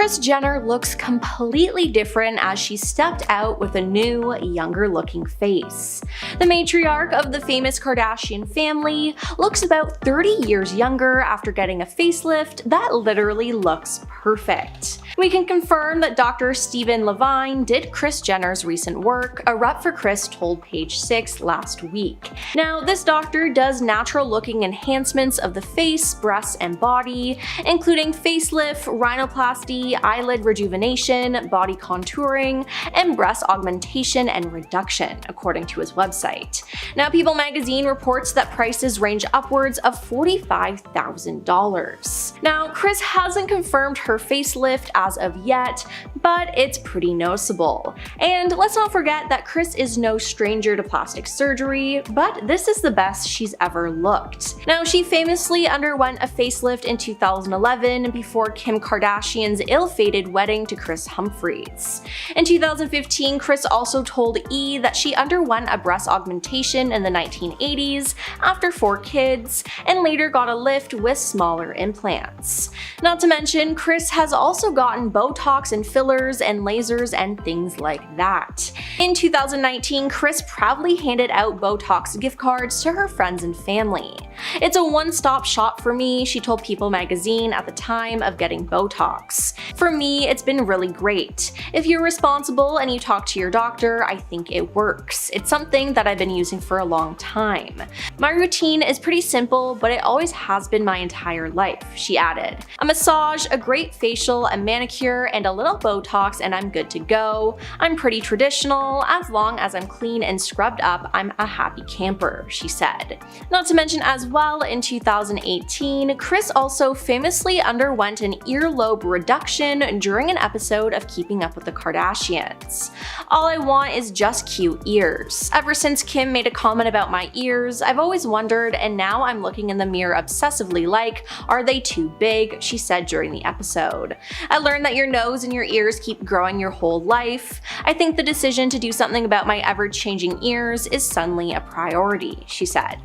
Kris Jenner looks completely different as she stepped out with a new, younger-looking face. The matriarch of the famous Kardashian family looks about 30 years younger after getting a facelift that literally looks perfect. We can confirm that Dr. Stephen Levine did Kris Jenner's recent work, a rep for Kris told Page 6 last week. Now, this doctor does natural-looking enhancements of the face, breasts, and body, including facelift, rhinoplasty, eyelid rejuvenation, body contouring, and breast augmentation and reduction, according to his website. Now, People magazine reports that prices range upwards of $45,000. Now, Kris hasn't confirmed her facelift as of yet, but it's pretty noticeable. And let's not forget that Kris is no stranger to plastic surgery, but this is the best she's ever looked. Now, she famously underwent a facelift in 2011 before Kim Kardashian's ill-fated wedding to Kris Humphries. In 2015, Kris also told E! That she underwent a breast augmentation in the 1980s after 4 kids, and later got a lift with smaller implants. Not to mention, Kris has also gotten Botox and fillers and lasers and things like that. In 2019, Kris proudly handed out Botox gift cards to her friends and family. "It's a one-stop shop for me," she told People magazine at the time of getting Botox. "For me, it's been really great. If you're responsible and you talk to your doctor, I think it works. It's something that I've been using for a long time. My routine is pretty simple, but it always has been my entire life," she added. "A massage, a great facial, a manicure, and a little Botox and I'm good to go. I'm pretty traditional. As long as I'm clean and scrubbed up, I'm a happy camper," she said. Not to mention as well, in 2018, Kris also famously underwent an earlobe reduction during an episode of Keeping Up with the Kardashians. "All I want is just cute ears. Ever since Kim made a comment about my ears, I've always wondered, and now I'm looking in the mirror obsessively like, are they too big?" she said during the episode. "I learned that your nose and your ears keep growing your whole life. I think the decision to do something about my ever-changing ears is suddenly a priority," she said.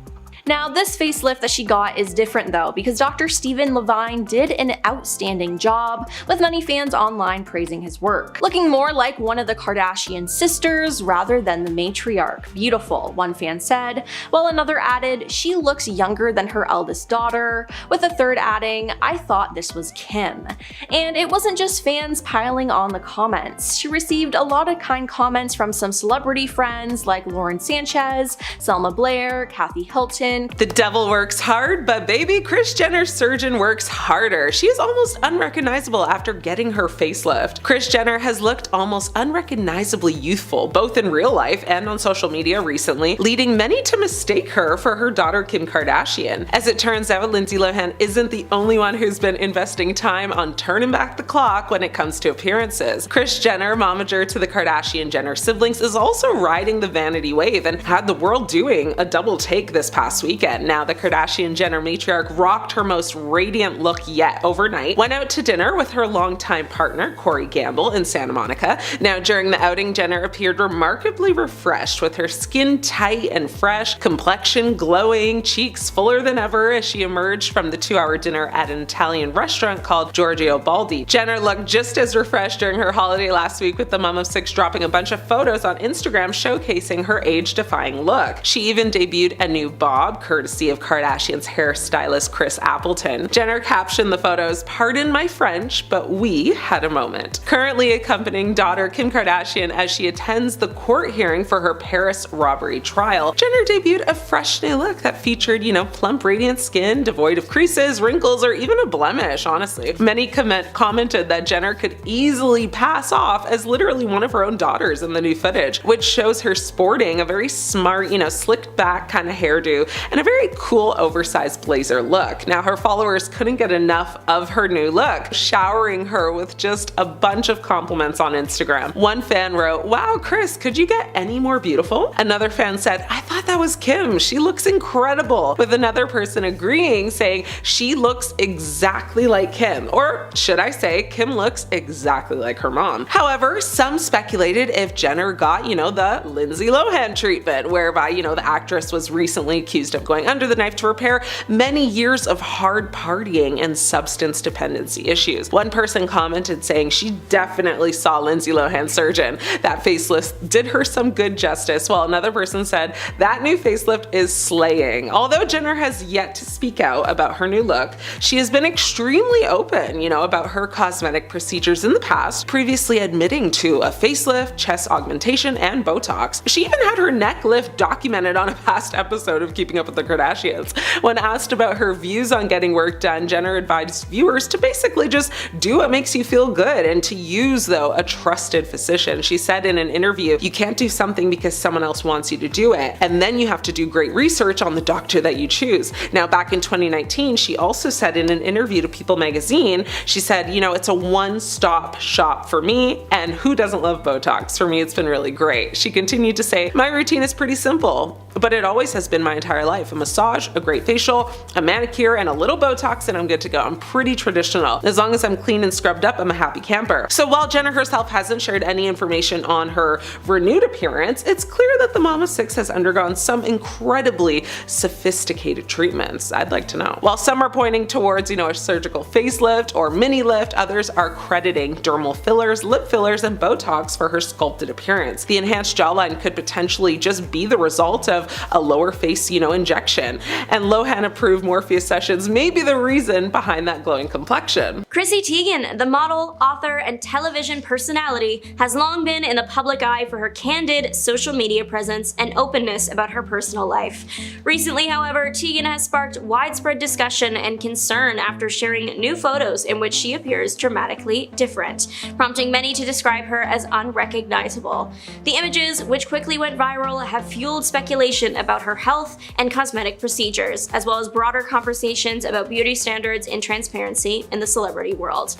Now, this facelift that she got is different though, because Dr. Stephen Levine did an outstanding job, with many fans online praising his work. "Looking more like one of the Kardashian sisters rather than the matriarch. Beautiful," one fan said, while another added, "She looks younger than her eldest daughter," with a third adding, "I thought this was Kim." And it wasn't just fans piling on the comments. She received a lot of kind comments from some celebrity friends like Lauren Sanchez, Selma Blair, Kathy Hilton. "The devil works hard, but baby, Kris Jenner's surgeon works harder. She is almost unrecognizable after getting her facelift." Kris Jenner has looked almost unrecognizably youthful, both in real life and on social media recently, leading many to mistake her for her daughter Kim Kardashian. As it turns out, Lindsay Lohan isn't the only one who's been investing time on turning back the clock when it comes to appearances. Kris Jenner, momager to the Kardashian-Jenner siblings, is also riding the vanity wave and had the world doing a double take this past weekend. Now, the Kardashian-Jenner matriarch rocked her most radiant look yet overnight, went out to dinner with her longtime partner, Corey Gamble, in Santa Monica. Now, during the outing, Jenner appeared remarkably refreshed, with her skin tight and fresh, complexion glowing, cheeks fuller than ever as she emerged from the 2-hour dinner at an Italian restaurant called Giorgio Baldi. Jenner looked just as refreshed during her holiday last week, with the mom of 6 dropping a bunch of photos on Instagram showcasing her age-defying look. She even debuted a new bob, courtesy of Kardashian's hairstylist Chris Appleton. Jenner captioned the photos, "Pardon my French, but we had a moment." Currently accompanying daughter Kim Kardashian as she attends the court hearing for her Paris robbery trial, Jenner debuted a fresh new look that featured, plump radiant skin, devoid of creases, wrinkles, or even a blemish, honestly. Many commented that Jenner could easily pass off as literally one of her own daughters in the new footage, which shows her sporting a very smart, slicked back kind of hairdo and a very cool oversized blazer look. Now, her followers couldn't get enough of her new look, showering her with just a bunch of compliments on Instagram. One fan wrote, "Wow, Kris, could you get any more beautiful?" Another fan said, "I thought that was Kim. She looks incredible," with another person agreeing, saying, "She looks exactly like Kim," or should I say, Kim looks exactly like her mom. However, some speculated if Jenner got, the Lindsay Lohan treatment, whereby, the actress was recently accused accused of going under the knife to repair many years of hard partying and substance dependency issues. One person commented saying she definitely saw Lindsay Lohan's surgeon. That facelift did her some good justice, while another person said that new facelift is slaying. Although Jenner has yet to speak out about her new look, she has been extremely open, about her cosmetic procedures in the past, previously admitting to a facelift, chest augmentation, and Botox. She even had her neck lift documented on a past episode of Keeping Up with the Kardashians. When asked about her views on getting work done, Jenner advised viewers to basically just do what makes you feel good and to use, though, a trusted physician. She said in an interview, you can't do something because someone else wants you to do it, and then you have to do great research on the doctor that you choose. Now, back in 2019, she also said in an interview to People magazine, she said, it's a one-stop shop for me, and who doesn't love Botox? For me, it's been really great. She continued to say, my routine is pretty simple, but it always has been my entire life. A massage, a great facial, a manicure, and a little Botox, and I'm good to go. I'm pretty traditional. As long as I'm clean and scrubbed up, I'm a happy camper. So while Jenner herself hasn't shared any information on her renewed appearance, it's clear that the Mama 6 has undergone some incredibly sophisticated treatments. I'd like to know. While some are pointing towards, a surgical facelift or mini lift, others are crediting dermal fillers, lip fillers, and Botox for her sculpted appearance. The enhanced jawline could potentially just be the result of a lower face, injection. And Lohan-approved Morpheus sessions may be the reason behind that glowing complexion. Chrissy Teigen, the model, author, and television personality, has long been in the public eye for her candid social media presence and openness about her personal life. Recently, however, Teigen has sparked widespread discussion and concern after sharing new photos in which she appears dramatically different, prompting many to describe her as unrecognizable. The images, which quickly went viral, have fueled speculation about her health and cosmetic procedures, as well as broader conversations about beauty standards and transparency in the celebrity world.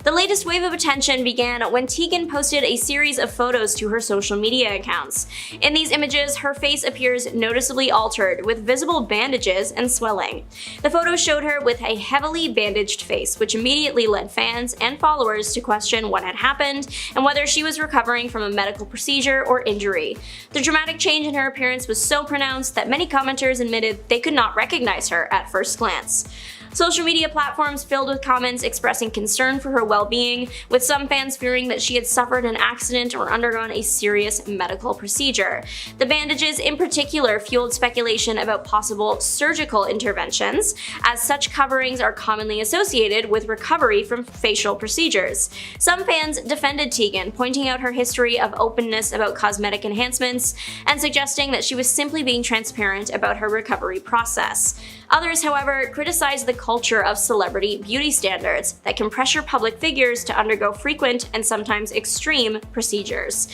The latest wave of attention began when Teigen posted a series of photos to her social media accounts. In these images, her face appears noticeably altered, with visible bandages and swelling. The photos showed her with a heavily bandaged face, which immediately led fans and followers to question what had happened and whether she was recovering from a medical procedure or injury. The dramatic change in her appearance was so pronounced that many commenters admitted they could not recognize her at first glance. Social media platforms filled with comments expressing concern for her well-being, with some fans fearing that she had suffered an accident or undergone a serious medical procedure. The bandages in particular fueled speculation about possible surgical interventions, as such coverings are commonly associated with recovery from facial procedures. Some fans defended Teigen, pointing out her history of openness about cosmetic enhancements and suggesting that she was simply being transparent about her recovery process. Others, however, criticized the culture of celebrity beauty standards that can pressure public figures to undergo frequent and sometimes extreme procedures.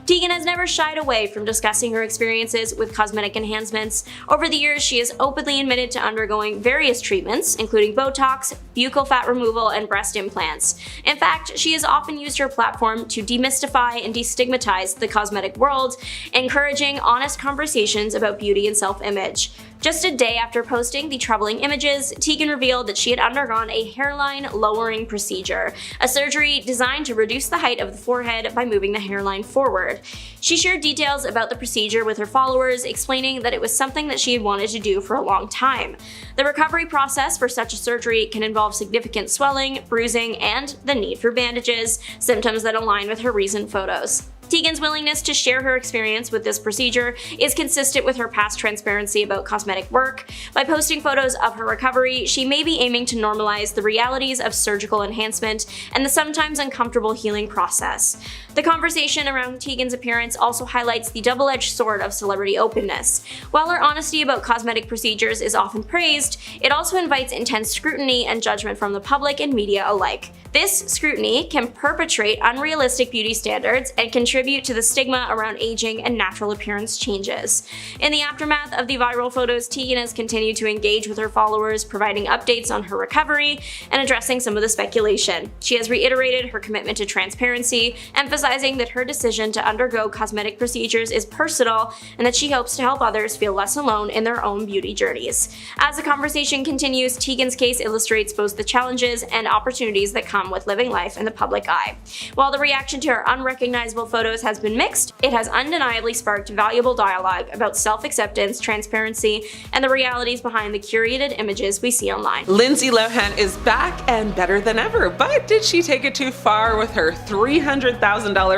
Teigen has never shied away from discussing her experiences with cosmetic enhancements. Over the years, she has openly admitted to undergoing various treatments, including Botox, buccal fat removal, and breast implants. In fact, she has often used her platform to demystify and destigmatize the cosmetic world, encouraging honest conversations about beauty and self-image. Just a day after posting the troubling images, Teigen revealed that she had undergone a hairline lowering procedure, a surgery designed to reduce the height of the forehead by moving the hairline forward. She shared details about the procedure with her followers, explaining that it was something that she had wanted to do for a long time. The recovery process for such a surgery can involve significant swelling, bruising, and the need for bandages, symptoms that align with her recent photos. Teigen's willingness to share her experience with this procedure is consistent with her past transparency about cosmetic work. By posting photos of her recovery, she may be aiming to normalize the realities of surgical enhancement and the sometimes uncomfortable healing process. The conversation around Teigen's appearance also highlights the double-edged sword of celebrity openness. While her honesty about cosmetic procedures is often praised, it also invites intense scrutiny and judgment from the public and media alike. This scrutiny can perpetrate unrealistic beauty standards and contribute to the stigma around aging and natural appearance changes. In the aftermath of the viral photos, Teigen has continued to engage with her followers, providing updates on her recovery and addressing some of the speculation. She has reiterated her commitment to transparency, emphasizing that her decision to undergo cosmetic procedures is personal and that she hopes to help others feel less alone in their own beauty journeys. As the conversation continues, Teigen's case illustrates both the challenges and opportunities that come come with living life in the public eye. While the reaction to her unrecognizable photos has been mixed, it has undeniably sparked valuable dialogue about self-acceptance, transparency, and the realities behind the curated images we see online. Lindsay Lohan is back and better than ever, but did she take it too far with her $300,000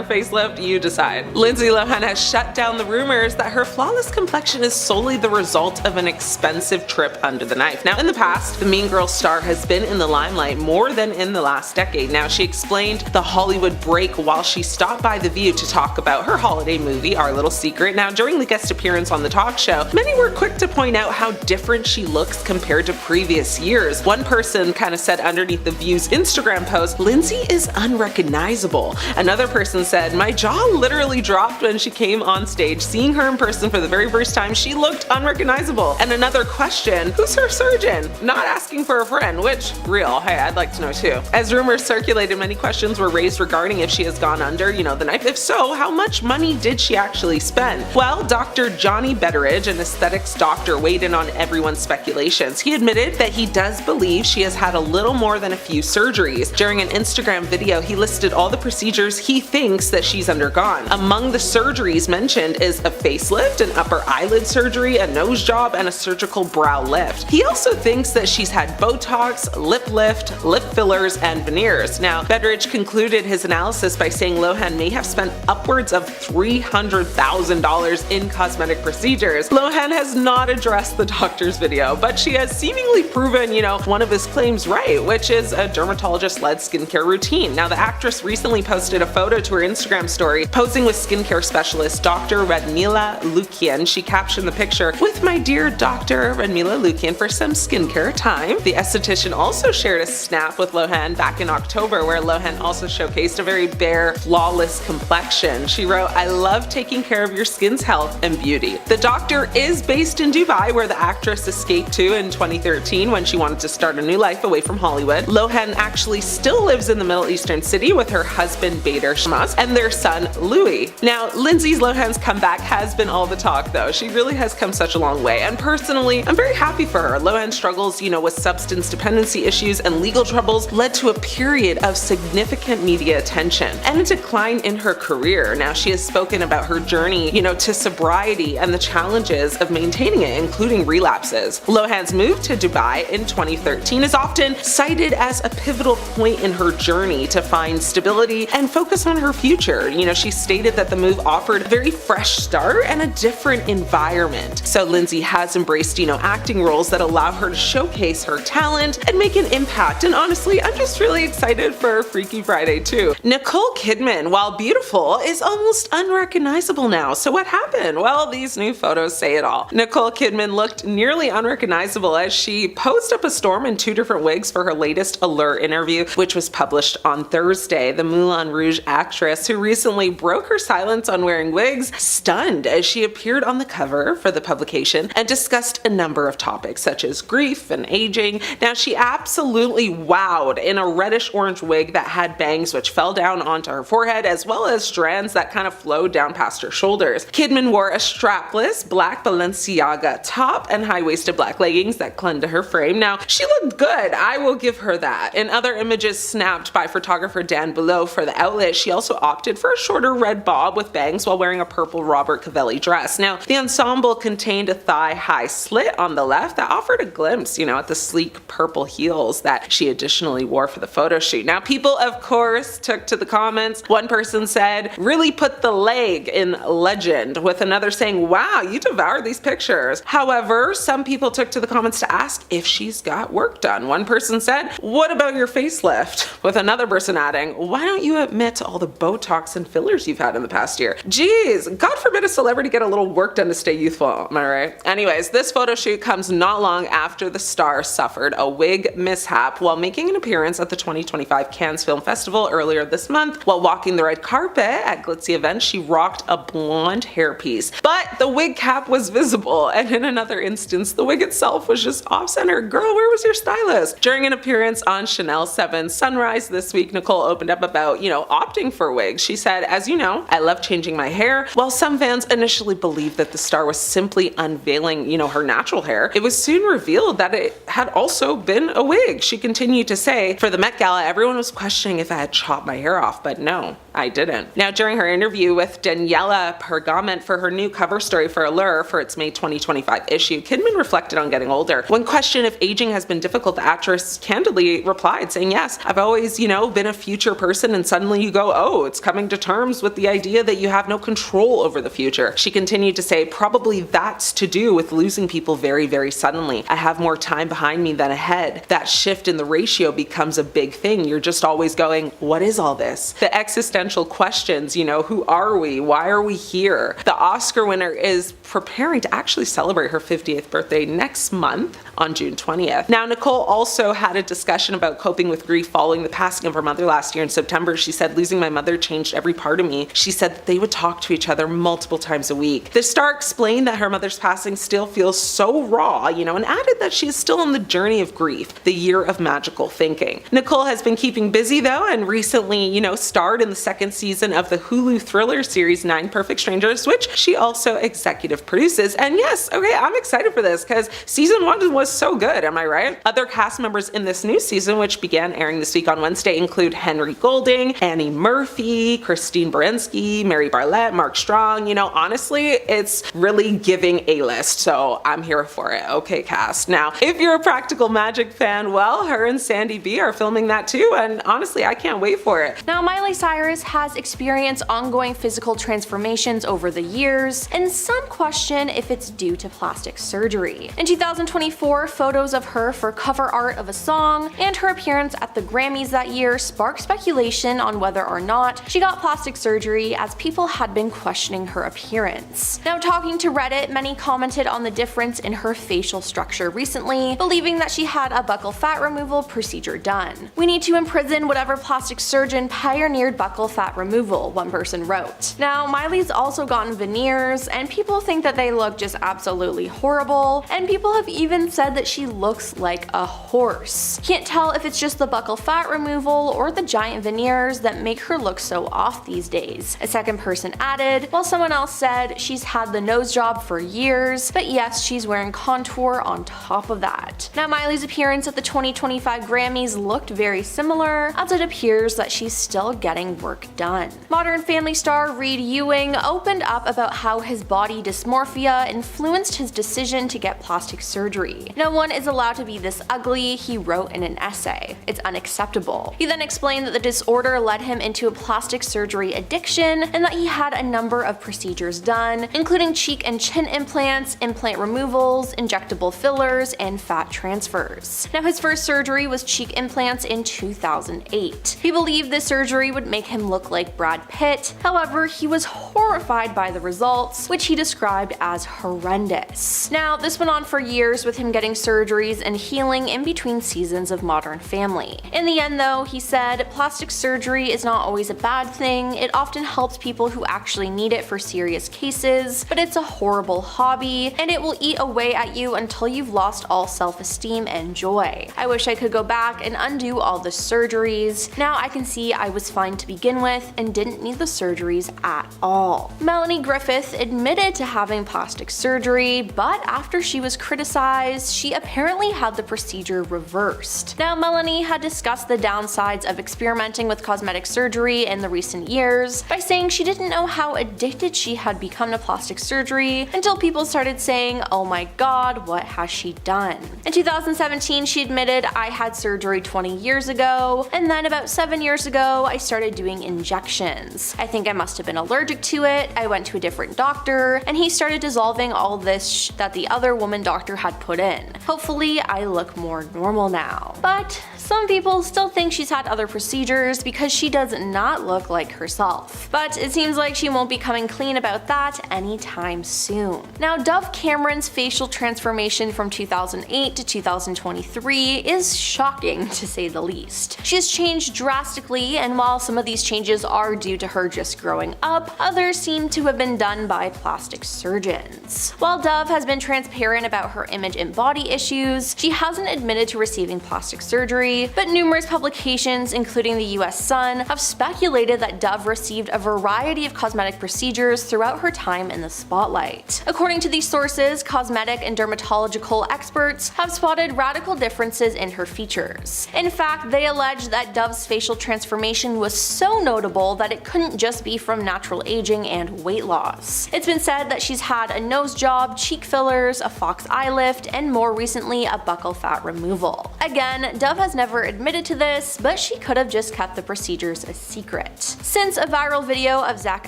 facelift? You decide. Lindsay Lohan has shut down the rumors that her flawless complexion is solely the result of an expensive trip under the knife. Now, in the past, the Mean Girls star has been in the limelight more than in the last decade. Now, she explained the Hollywood break while she stopped by The View to talk about her holiday movie, Our Little Secret. Now, during the guest appearance on the talk show, many were quick to point out how different she looks compared to previous years. One person kind of said underneath The View's Instagram post, "Lindsay is unrecognizable." Another person said, "My jaw literally dropped when she came on stage. Seeing her in person for the very first time, she looked unrecognizable." And another question, "Who's her surgeon?" Not asking for a friend, which, real, hey, I'd like to know too. As rumors circulated, many questions were raised regarding if she has gone under, the knife. If so, how much money did she actually spend? Well, Dr. Johnny Betteridge, an aesthetics doctor, weighed in on everyone's speculations. He admitted that he does believe she has had a little more than a few surgeries. During an Instagram video, he listed all the procedures he thinks that she's undergone. Among the surgeries mentioned is a facelift, an upper eyelid surgery, a nose job, and a surgical brow lift. He also thinks that she's had Botox, lip lift, lip fillers, and veneers. Now, Betteridge concluded his analysis by saying Lohan may have spent upwards of $300,000 in cosmetic procedures. Lohan has not addressed the doctor's video, but she has seemingly proven, one of his claims right, which is a dermatologist-led skincare routine. Now, the actress recently posted a photo to her Instagram story, posing with skincare specialist Dr. Radmila Lukian. She captioned the picture, "With my dear Dr. Radmila Lukian for some skincare time." The esthetician also shared a snap with Lohan back in October, where Lohan also showcased a very bare, flawless complexion. She wrote, "I love taking care of your skin's health and beauty." The doctor is based in Dubai, where the actress escaped to in 2013 when she wanted to start a new life away from Hollywood. Lohan actually still lives in the Middle Eastern city with her husband Bader Shmas and their son Louis. Now, Lindsay Lohan's comeback has been all the talk though. She really has come such a long way, and personally, I'm very happy for her. Lohan's struggles, with substance dependency issues and legal troubles led to a period of significant media attention and a decline in her career. Now, she has spoken about her journey, to sobriety and the challenges of maintaining it, including relapses. Lohan's move to Dubai in 2013 is often cited as a pivotal point in her journey to find stability and focus on her future. She stated that the move offered a very fresh start and a different environment. So Lindsay has embraced, acting roles that allow her to showcase her talent and make an impact. And honestly, I'm just really excited for Freaky Friday too. Nicole Kidman, while beautiful, is almost unrecognizable now. So what happened? Well, these new photos say it all. Nicole Kidman looked nearly unrecognizable as she posed up a storm in 2 different wigs for her latest Allure interview, which was published on Thursday. The Moulin Rouge actress, who recently broke her silence on wearing wigs, stunned as she appeared on the cover for the publication and discussed a number of topics such as grief and aging. Now, she absolutely wowed in a reddish-orange wig that had bangs which fell down onto her forehead, as well as strands that kind of flowed down past her shoulders. Kidman wore a strapless black Balenciaga top and high-waisted black leggings that clung to her frame. Now, she looked good, I will give her that. In other images snapped by photographer Dan Below for the outlet, she also opted for a shorter red bob with bangs while wearing a purple Robert Cavelli dress. Now, the ensemble contained a thigh-high slit on the left that offered a glimpse, at the sleek purple heels that she additionally wore for the photo shoot. Now, people, of course, took to the comments. One person said, "Really put the leg in legend," with another saying, "Wow, you devoured these pictures." However, some people took to the comments to ask if she's got work done. One person said, "What about your facelift?" with another person adding, "Why don't you admit to all the Botox and fillers you've had in the past year?" Geez, God forbid a celebrity get a little work done to stay youthful, am I right? Anyways, this photo shoot comes not long after the star suffered a wig mishap while making an appearance at the 2025 Cannes Film Festival earlier this month. While walking the red carpet at glitzy events, she rocked a blonde hairpiece, but the wig cap was visible, and in another instance, the wig itself was just off-center. Girl, where was your stylist? During an appearance on Chanel 7 Sunrise this week, Nicole opened up about, opting for wigs. She said, "As you know, I love changing my hair." While some fans initially believed that the star was simply unveiling, her natural hair, it was soon revealed that it had also been a wig. She continued to say, "For the Met Gala, everyone was questioning if I had chopped my hair off, but no, I didn't. Now, during her interview with Daniela Pergament for her new cover story for Allure for its May 2025 issue, Kidman reflected on getting older. When questioned if aging has been difficult, the actress candidly replied, saying, yes, I've always, been a future person, and suddenly you go, oh, it's coming to terms with the idea that you have no control over the future. She continued to say, probably that's to do with losing people very, very suddenly. I have more time behind me than ahead. That shift in the ratio becomes a big thing. You're just always going, what is all this? The existential questions, who are we? Why are we here? The Oscar winner is preparing to actually celebrate her 50th birthday next month on June 20th. Now, Nicole also had a discussion about coping with grief following the passing of her mother last year in September. She said, losing my mother changed every part of me. She said that they would talk to each other multiple times a week. The star explained that her mother's passing still feels so raw, and added that she is still on the journey of grief, the year of magical thinking. Nicole has been keeping busy though, and recently, starred in the second season of the Hulu thriller series 9 Perfect Strangers, which she also executive produces. And yes, okay, I'm excited for this because season 1 was so good, am I right? Other cast members in this new season, which began airing this week on Wednesday, include Henry Golding, Annie Murphy, Christine Baranski, Mary Bartlett, Mark Strong. Honestly, it's really giving A-list, so I'm here for it. Okay, cast. Now, if you're a Practical Magic fan, well, her and Sandy B are filming that too, and honestly, I can't wait for it. Now, Miley Cyrus has experienced ongoing physical transformations over the years, and some question if it's due to plastic surgery. In 2024, photos of her for cover art of a song and her appearance at the Grammys that year sparked speculation on whether or not she got plastic surgery, as people had been questioning her appearance. Now, talking to Reddit, many commented on the difference in her facial structure recently, believing that she had a buccal fat removal procedure done. We need to imprison whatever plastic surgeon pioneered buccal fat removal, one person wrote. Now, Miley's also gotten veneers, and people think that they look just absolutely horrible, and people have even said that she looks like a horse. Can't tell if it's just the buccal fat removal or the giant veneers that make her look so off these days. A second person added, while someone else said she's had the nose job for years, but yes, she's wearing contour on top of that. Now, Miley's appearance at the 2025 Grammys looked very similar, as it appears that she's still getting work done. Modern Family star Reed Ewing opened up about how his body dysmorphia influenced his decision to get plastic surgery. No one is allowed to be this ugly, he wrote in an essay. It's unacceptable. He then explained that the disorder led him into a plastic surgery addiction, and that he had a number of procedures done, including cheek and chin implants, implant removals, injectable fillers, and fat transfers. Now, his first surgery was cheek implants in 2008. He believed this surgery would make him look like Brad Pitt. However, he was horrified by the results, which he described as horrendous. Now, this went on for years, with him getting surgeries and healing in between seasons of Modern Family. In the end though, he said, plastic surgery is not always a bad thing. It often helps people who actually need it for serious cases, but it's a horrible hobby, and it will eat away at you until you've lost all self-esteem and joy. I wish I could go back and undo all the surgeries. Now I can see I was fine to begin with and didn't need the surgeries at all. Melanie Griffith admitted to having plastic surgery, but after she was criticized, she apparently had the procedure reversed. Now, Melanie had discussed the downsides of experimenting with cosmetic surgery in the recent years by saying she didn't know how addicted she had become to plastic surgery until people started saying, oh my god, what has she done? In 2017, she admitted, I had surgery 20 years ago, and then about 7 years ago, I started doing injections. I think I must have been allergic to it. I went to a different doctor, and he started dissolving all this that the other woman doctor had put in. Hopefully, I look more normal now. But some people still think she's had other procedures because she does not look like herself. But it seems like she won't be coming clean about that anytime soon. Now, Dove Cameron's facial transformation from 2008 to 2023 is shocking, to say the least. She has changed drastically, and while some of these changes are due to her just growing up, others seem to have been done by plastic surgeons. While Dove has been transparent about her image and body body issues. She hasn't admitted to receiving plastic surgery, but numerous publications, including the US Sun, have speculated that Dove received a variety of cosmetic procedures throughout her time in the spotlight. According to these sources, cosmetic and dermatological experts have spotted radical differences in her features. In fact, they allege that Dove's facial transformation was so notable that it couldn't just be from natural aging and weight loss. It's been said that she's had a nose job, cheek fillers, a fox eye lift, and more recently a buccal fat removal. Again, Dove has never admitted to this, but she could have just kept the procedures a secret. Since a viral video of Zac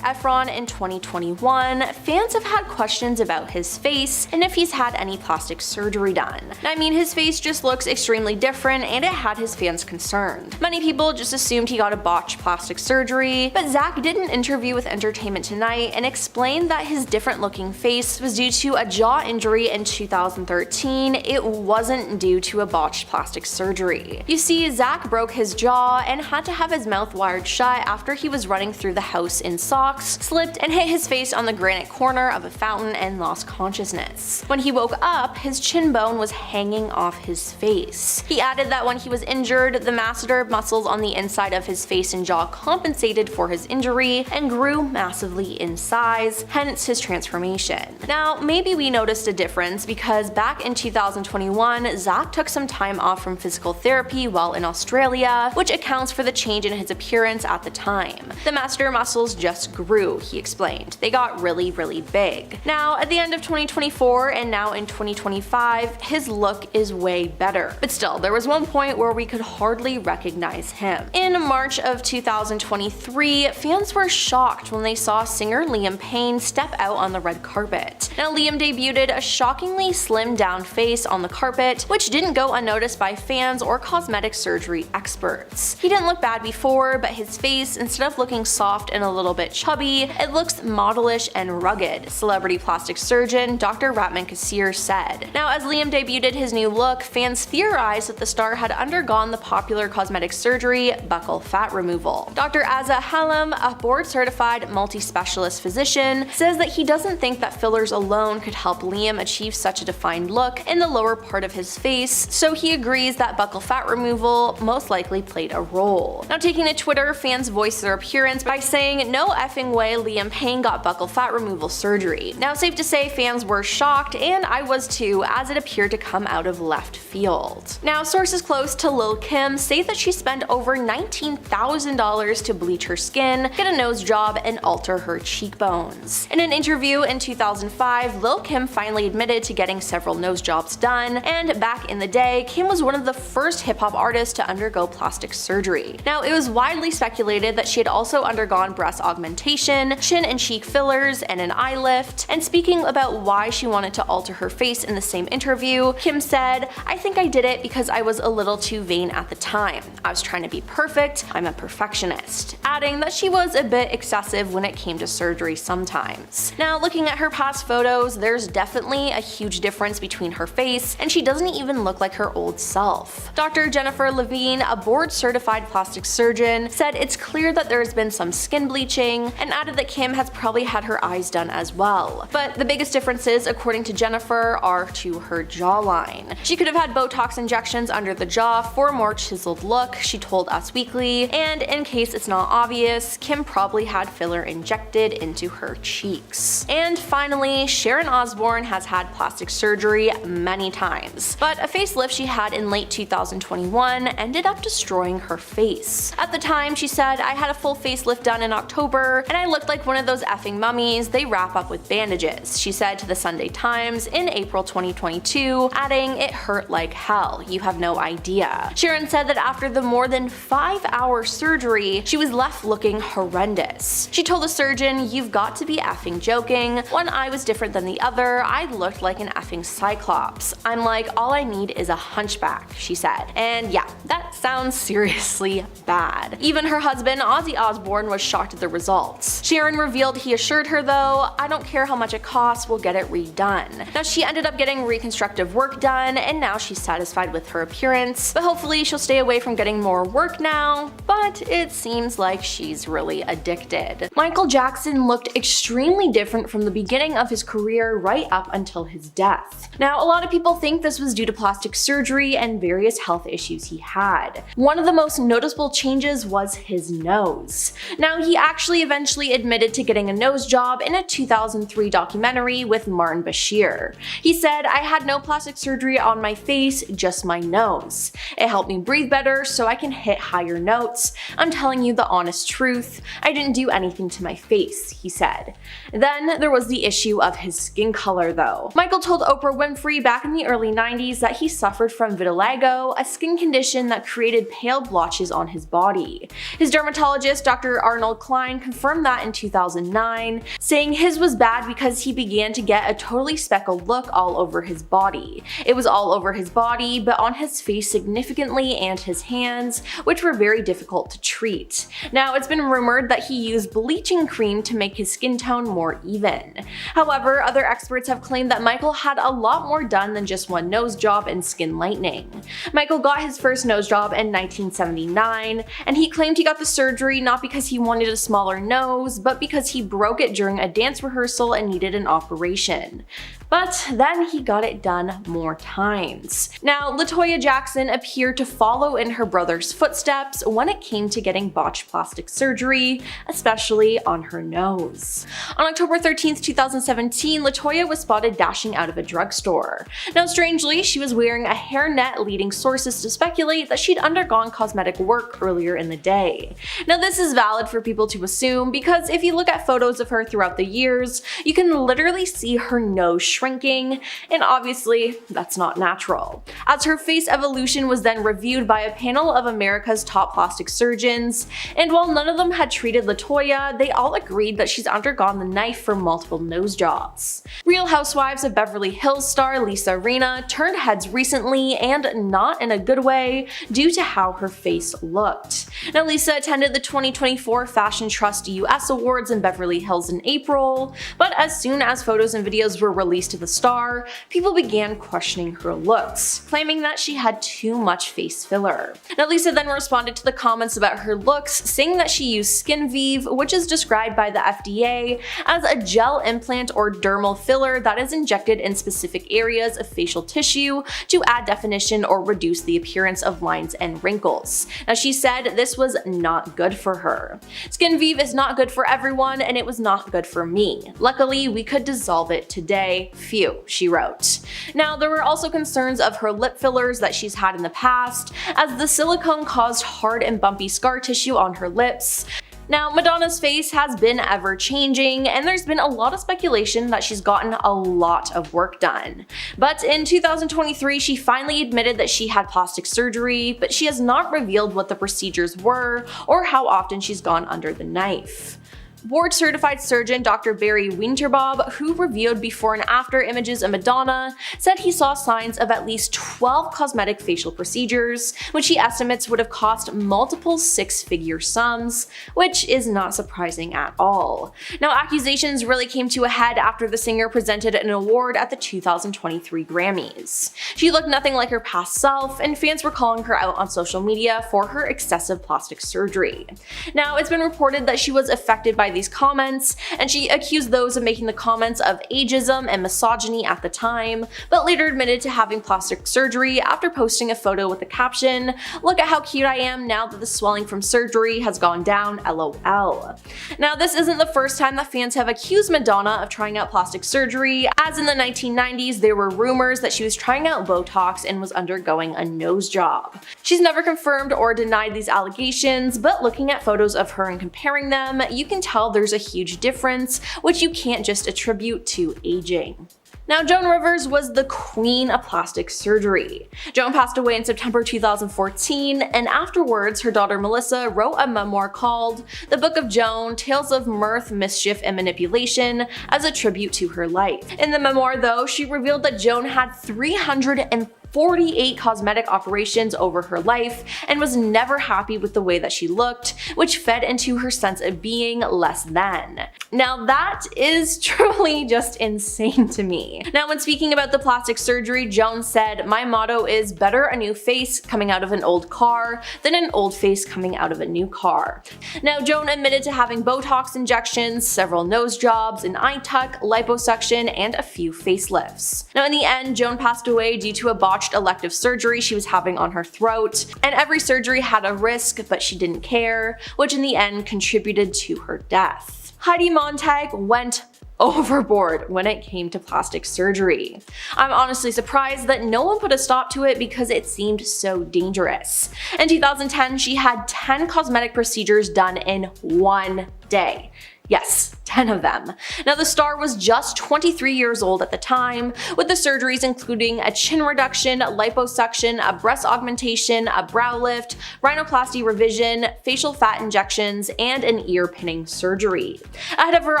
Efron in 2021, fans have had questions about his face and if he's had any plastic surgery done. I mean, his face just looks extremely different and it had his fans concerned. Many people just assumed he got a botched plastic surgery, but Zac did an interview with Entertainment Tonight and explained that his different looking face was due to a jaw injury in 2013. It wasn't due to a botched plastic surgery. You see, Zac broke his jaw and had to have his mouth wired shut after he was running through the house in socks, slipped and hit his face on the granite corner of a fountain and lost consciousness. When he woke up, his chin bone was hanging off his face. He added that when he was injured, the masseter muscles on the inside of his face and jaw compensated for his injury and grew massively in size, hence his transformation. Now, maybe we noticed a difference because back in 2021, Zac took some time off from physical therapy while in Australia, which accounts for the change in his appearance at the time. The masseter muscles just grew, he explained. They got really big. Now, at the end of 2024 and now in 2025, his look is way better. But still, there was one point where we could hardly recognize him. In March of 2023, fans were shocked when they saw singer Liam Payne step out on the red carpet. Now, Liam debuted a shockingly slimmed down face on the carpet, which didn't go unnoticed by fans or cosmetic surgery experts. He didn't look bad before, but his face, instead of looking soft and a little bit chubby, it looks modelish and rugged, celebrity plastic surgeon Dr. Ratman Kassir said. Now, as Liam debuted his new look, fans theorized that the star had undergone the popular cosmetic surgery, buccal fat removal. Dr. Azza Hallam, a board-certified multi-specialist physician, says that he doesn't think that fillers alone could help Liam achieve such a defined look in the lower part of his face, so he agrees that buccal fat removal most likely played a role. Now, taking to Twitter, fans voiced their appearance by saying, "No effing way Liam Payne got buccal fat removal surgery." Now, safe to say fans were shocked, and I was too, as it appeared to come out of left field. Now, sources close to Lil Kim say that she spent over $19,000 to bleach her skin, get a nose job, and alter her cheekbones. In an interview in 2005, Lil Kim finally admitted to getting several nose jobs done, and back in the day, Kim was one of the first hip-hop artists to undergo plastic surgery. Now, it was widely speculated that she had also undergone breast augmentation, chin and cheek fillers, and an eye lift. And speaking about why she wanted to alter her face in the same interview, Kim said, "I think I did it because I was a little too vain at the time. I was trying to be perfect. I'm a perfectionist," adding that she was a bit excessive when it came to surgery sometimes. Now, looking at her past photos, there's definitely a huge difference between her face, and she doesn't even look like her old self. Dr. Jennifer Levine, a board-certified plastic surgeon, said it's clear that there's been some skin bleaching, and added that Kim has probably had her eyes done as well. But the biggest differences, according to Jennifer, are to her jawline. She could have had Botox injections under the jaw for a more chiseled look, she told Us Weekly, and in case it's not obvious, Kim probably had filler injected into her cheeks. And finally, Sharon Osbourne has had plastic surgery many times, but a facelift she had in late 2021 ended up destroying her face. At the time, she said, "I had a full facelift done in October, and I looked like one of those effing mummies they wrap up with bandages," she said to the Sunday Times in April 2022, adding, "It hurt like hell, you have no idea." Sharon said that after the more than 5-hour surgery, she was left looking horrendous. She told the surgeon, "You've got to be effing joking. One eye was different than the other. I looked like an effing cyclops. I'm like, all I need is a hunchback," she said. And yeah, that sounds seriously bad. Even her husband, Ozzy Ozzy Osbourne was shocked at the results. Sharon revealed he assured her though, "I don't care how much it costs, we'll get it redone." Now she ended up getting reconstructive work done and now she's satisfied with her appearance, but hopefully she'll stay away from getting more work now, but it seems like she's really addicted. Michael Jackson looked extremely different from the beginning of his career right up until his death. Now a lot of people think this was due to plastic surgery and various health issues he had. One of the most noticeable changes was his nose. Now he actually eventually admitted to getting a nose job in a 2003 documentary with Martin Bashir. He said, "I had no plastic surgery on my face, just my nose. It helped me breathe better so I can hit higher notes. I'm telling you the honest truth, I didn't do anything to my face," he said. Then there was the issue of his skin color though. Michael told Oprah Winfrey back in the early 90s that he suffered from vitiligo, a skin condition that created pale blotches on his body. His dermatologist, Dr. Arnold Klein, confirmed that in 2009, saying his was bad because he began to get a totally speckled look all over his body. It was all over his body, but on his face significantly and his hands, which were very difficult to treat. Now it's been rumored that he used bleaching cream to make his skin tone more even. However, other experts have claimed that Michael had a lot more done than just one nose job and skin lightening. Michael got his first nose job in 1979, and he claimed he got the surgery not because he wanted a smaller nose, but because he broke it during a dance rehearsal and needed an operation. But then he got it done more times. Now, LaToya Jackson appeared to follow in her brother's footsteps when it came to getting botched plastic surgery, especially on her nose. On October 13th, 2017, LaToya was spotted dashing out of a drugstore. Now, strangely, she was wearing a hairnet, leading sources to speculate that she'd undergone cosmetic work earlier in the day. Now, this is valid for people to assume because if you look at photos of her throughout the years, you can literally see her nose shrinking, and obviously that's not natural. As her face evolution was then reviewed by a panel of America's top plastic surgeons, and while none of them had treated LaToya, they all agreed that she's undergone the knife for multiple nose jobs. Real Housewives of Beverly Hills star Lisa Rinna turned heads recently, and not in a good way, due to how her face looked. Now Lisa attended the 2024 Fashion Trust US Awards in Beverly Hills in April, but as soon as photos and videos were released to the star, people began questioning her looks, claiming that she had too much face filler. Now Lisa then responded to the comments about her looks, saying that she used Skin Vive, which is described by the FDA as a gel implant or dermal filler that is injected in specific areas of facial tissue to add definition or reduce the appearance of lines and wrinkles. Now she said this was not good for her. Skin Vive is not good for everyone, and it was not good for me. Luckily, we could dissolve it today. Phew, she wrote. Now, there were also concerns of her lip fillers that she's had in the past, as the silicone caused hard and bumpy scar tissue on her lips. Now, Madonna's face has been ever changing, and there's been a lot of speculation that she's gotten a lot of work done. But in 2023, she finally admitted that she had plastic surgery, but she has not revealed what the procedures were or how often she's gone under the knife. Board-certified surgeon Dr. Barry Winterbob, who reviewed before and after images of Madonna, said he saw signs of at least 12 cosmetic facial procedures, which he estimates would have cost multiple six-figure sums, which is not surprising at all. Now, accusations really came to a head after the singer presented an award at the 2023 Grammys. She looked nothing like her past self, and fans were calling her out on social media for her excessive plastic surgery. Now, it's been reported that she was affected by these comments, and she accused those of making the comments of ageism and misogyny at the time, but later admitted to having plastic surgery after posting a photo with the caption, "Look at how cute I am now that the swelling from surgery has gone down, LOL." Now, this isn't the first time that fans have accused Madonna of trying out plastic surgery, as in the 1990s there were rumors that she was trying out Botox and was undergoing a nose job. She's never confirmed or denied these allegations, but looking at photos of her and comparing them, you can tell there's a huge difference, which you can't just attribute to aging. Now, Joan Rivers was the queen of plastic surgery. Joan passed away in September 2014, and afterwards, her daughter Melissa wrote a memoir called The Book of Joan: Tales of Mirth, Mischief, and Manipulation as a tribute to her life. In the memoir, though, she revealed that Joan had 330 48 cosmetic operations over her life and was never happy with the way that she looked, which fed into her sense of being less than. Now that is truly just insane to me. Now, when speaking about the plastic surgery, Joan said, "My motto is better a new face coming out of an old car than an old face coming out of a new car." Now, Joan admitted to having Botox injections, several nose jobs, an eye tuck, liposuction, and a few facelifts. Now, in the end, Joan passed away due to a botched elective surgery she was having on her throat, and every surgery had a risk, but she didn't care, which in the end contributed to her death. Heidi Montag went overboard when it came to plastic surgery. I'm honestly surprised that no one put a stop to it because it seemed so dangerous. In 2010, she had 10 cosmetic procedures done in one day. Yes, 10 of them. Now, the star was just 23 years old at the time, with the surgeries including a chin reduction, liposuction, a breast augmentation, a brow lift, rhinoplasty revision, facial fat injections, and an ear pinning surgery. Ahead of her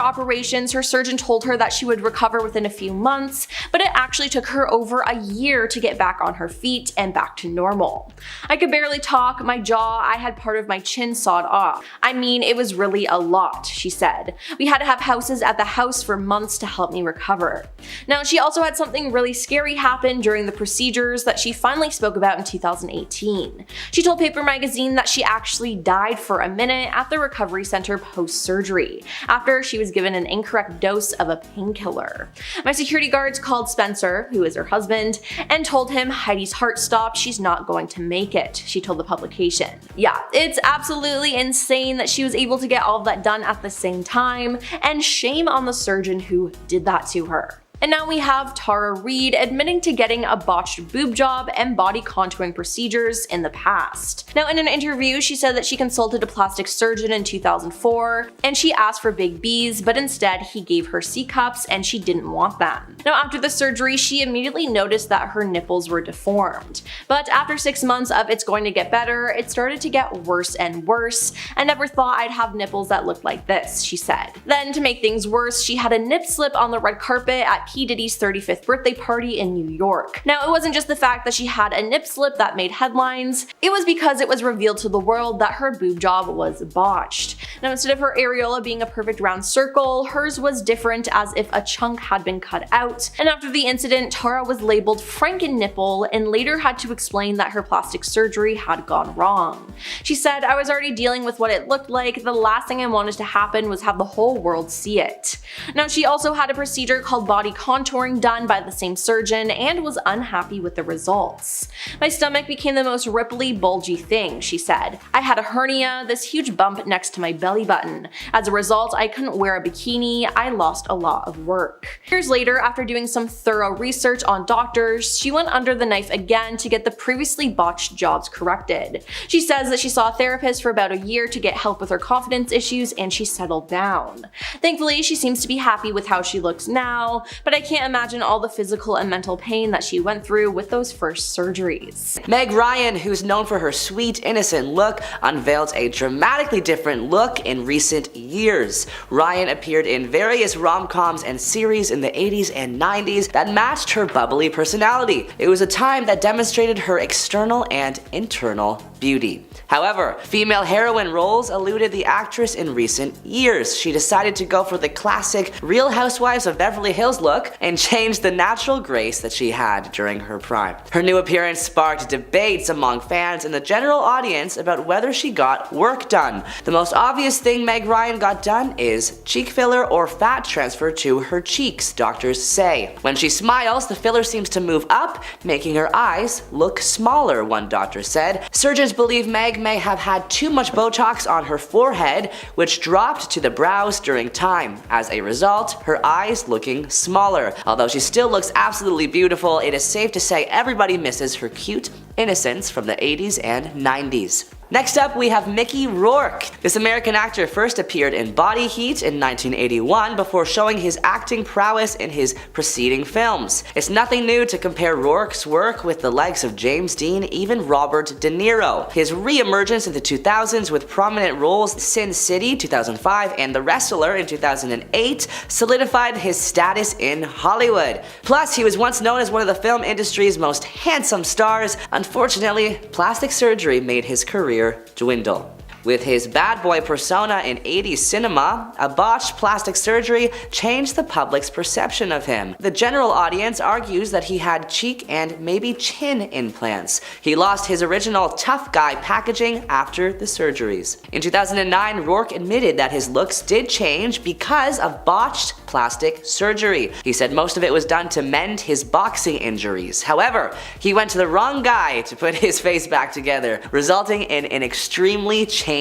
operations, her surgeon told her that she would recover within a few months, but it actually took her over a year to get back on her feet and back to normal. "I could barely talk, my jaw, I had part of my chin sawed off. I mean, it was really a lot," she said. "We had to have houses at the house for months to help me recover." Now, she also had something really scary happen during the procedures that she finally spoke about in 2018. She told Paper Magazine that she actually died for a minute at the recovery center post-surgery, after she was given an incorrect dose of a painkiller. "My security guards called Spencer, who is her husband, and told him Heidi's heart stopped, she's not going to make it," she told the publication. Yeah, it's absolutely insane that she was able to get all of that done at the same time, and shame on the surgeon who did that to her. And now we have Tara Reid admitting to getting a botched boob job and body contouring procedures in the past. Now, in an interview, she said that she consulted a plastic surgeon in 2004 and she asked for big B's, but instead he gave her C cups and she didn't want them. Now, after the surgery, she immediately noticed that her nipples were deformed. But after 6 months of "it's going to get better," it started to get worse and worse. "I never thought I'd have nipples that looked like this," she said. Then, to make things worse, she had a nip slip on the red carpet at P. Diddy's 35th birthday party in New York. Now, it wasn't just the fact that she had a nip slip that made headlines, it was because it was revealed to the world that her boob job was botched. Now, instead of her areola being a perfect round circle, hers was different, as if a chunk had been cut out, and after the incident, Tara was labeled Franken nipple and later had to explain that her plastic surgery had gone wrong. She said, "I was already dealing with what it looked like, the last thing I wanted to happen was have the whole world see it." Now, she also had a procedure called body contouring done by the same surgeon and was unhappy with the results. "My stomach became the most ripply, bulgy thing," she said. "I had a hernia, this huge bump next to my belly button. As a result, I couldn't wear a bikini, I lost a lot of work." Years later, after doing some thorough research on doctors, she went under the knife again to get the previously botched jobs corrected. She says that she saw a therapist for about a year to get help with her confidence issues and she settled down. Thankfully, she seems to be happy with how she looks now, but I can't imagine all the physical and mental pain that she went through with those first surgeries. Meg Ryan, who's known for her sweet, innocent look, unveiled a dramatically different look in recent years. Ryan appeared in various rom-coms and series in the 80s and 90s that matched her bubbly personality. It was a time that demonstrated her external and internal beauty. However, female heroine roles eluded the actress in recent years. She decided to go for the classic Real Housewives of Beverly Hills look and changed the natural grace that she had during her prime. Her new appearance sparked debates among fans and the general audience about whether she got work done. The most obvious thing Meg Ryan got done is cheek filler or fat transfer to her cheeks, doctors say. When she smiles, the filler seems to move up, making her eyes look smaller, one doctor said. Surgeons believe Meg may have had too much Botox on her forehead, which dropped to the brows during time. As a result, her eyes looking smaller. Although she still looks absolutely beautiful, it is safe to say everybody misses her cute innocence from the 80s and 90s. Next up, we have Mickey Rourke. This American actor first appeared in Body Heat in 1981 before showing his acting prowess in his preceding films. It's nothing new to compare Rourke's work with the likes of James Dean, even Robert De Niro. His re-emergence in the 2000s with prominent roles in Sin City 2005 and The Wrestler in 2008 solidified his status in Hollywood. Plus, he was once known as one of the film industry's most handsome stars. Unfortunately, plastic surgery made his career dwindle. With his bad boy persona in 80s cinema, a botched plastic surgery changed the public's perception of him. The general audience argues that he had cheek and maybe chin implants. He lost his original tough guy packaging after the surgeries. In 2009, Rourke admitted that his looks did change because of botched plastic surgery. He said most of it was done to mend his boxing injuries. However, he went to the wrong guy to put his face back together, resulting in an extremely changed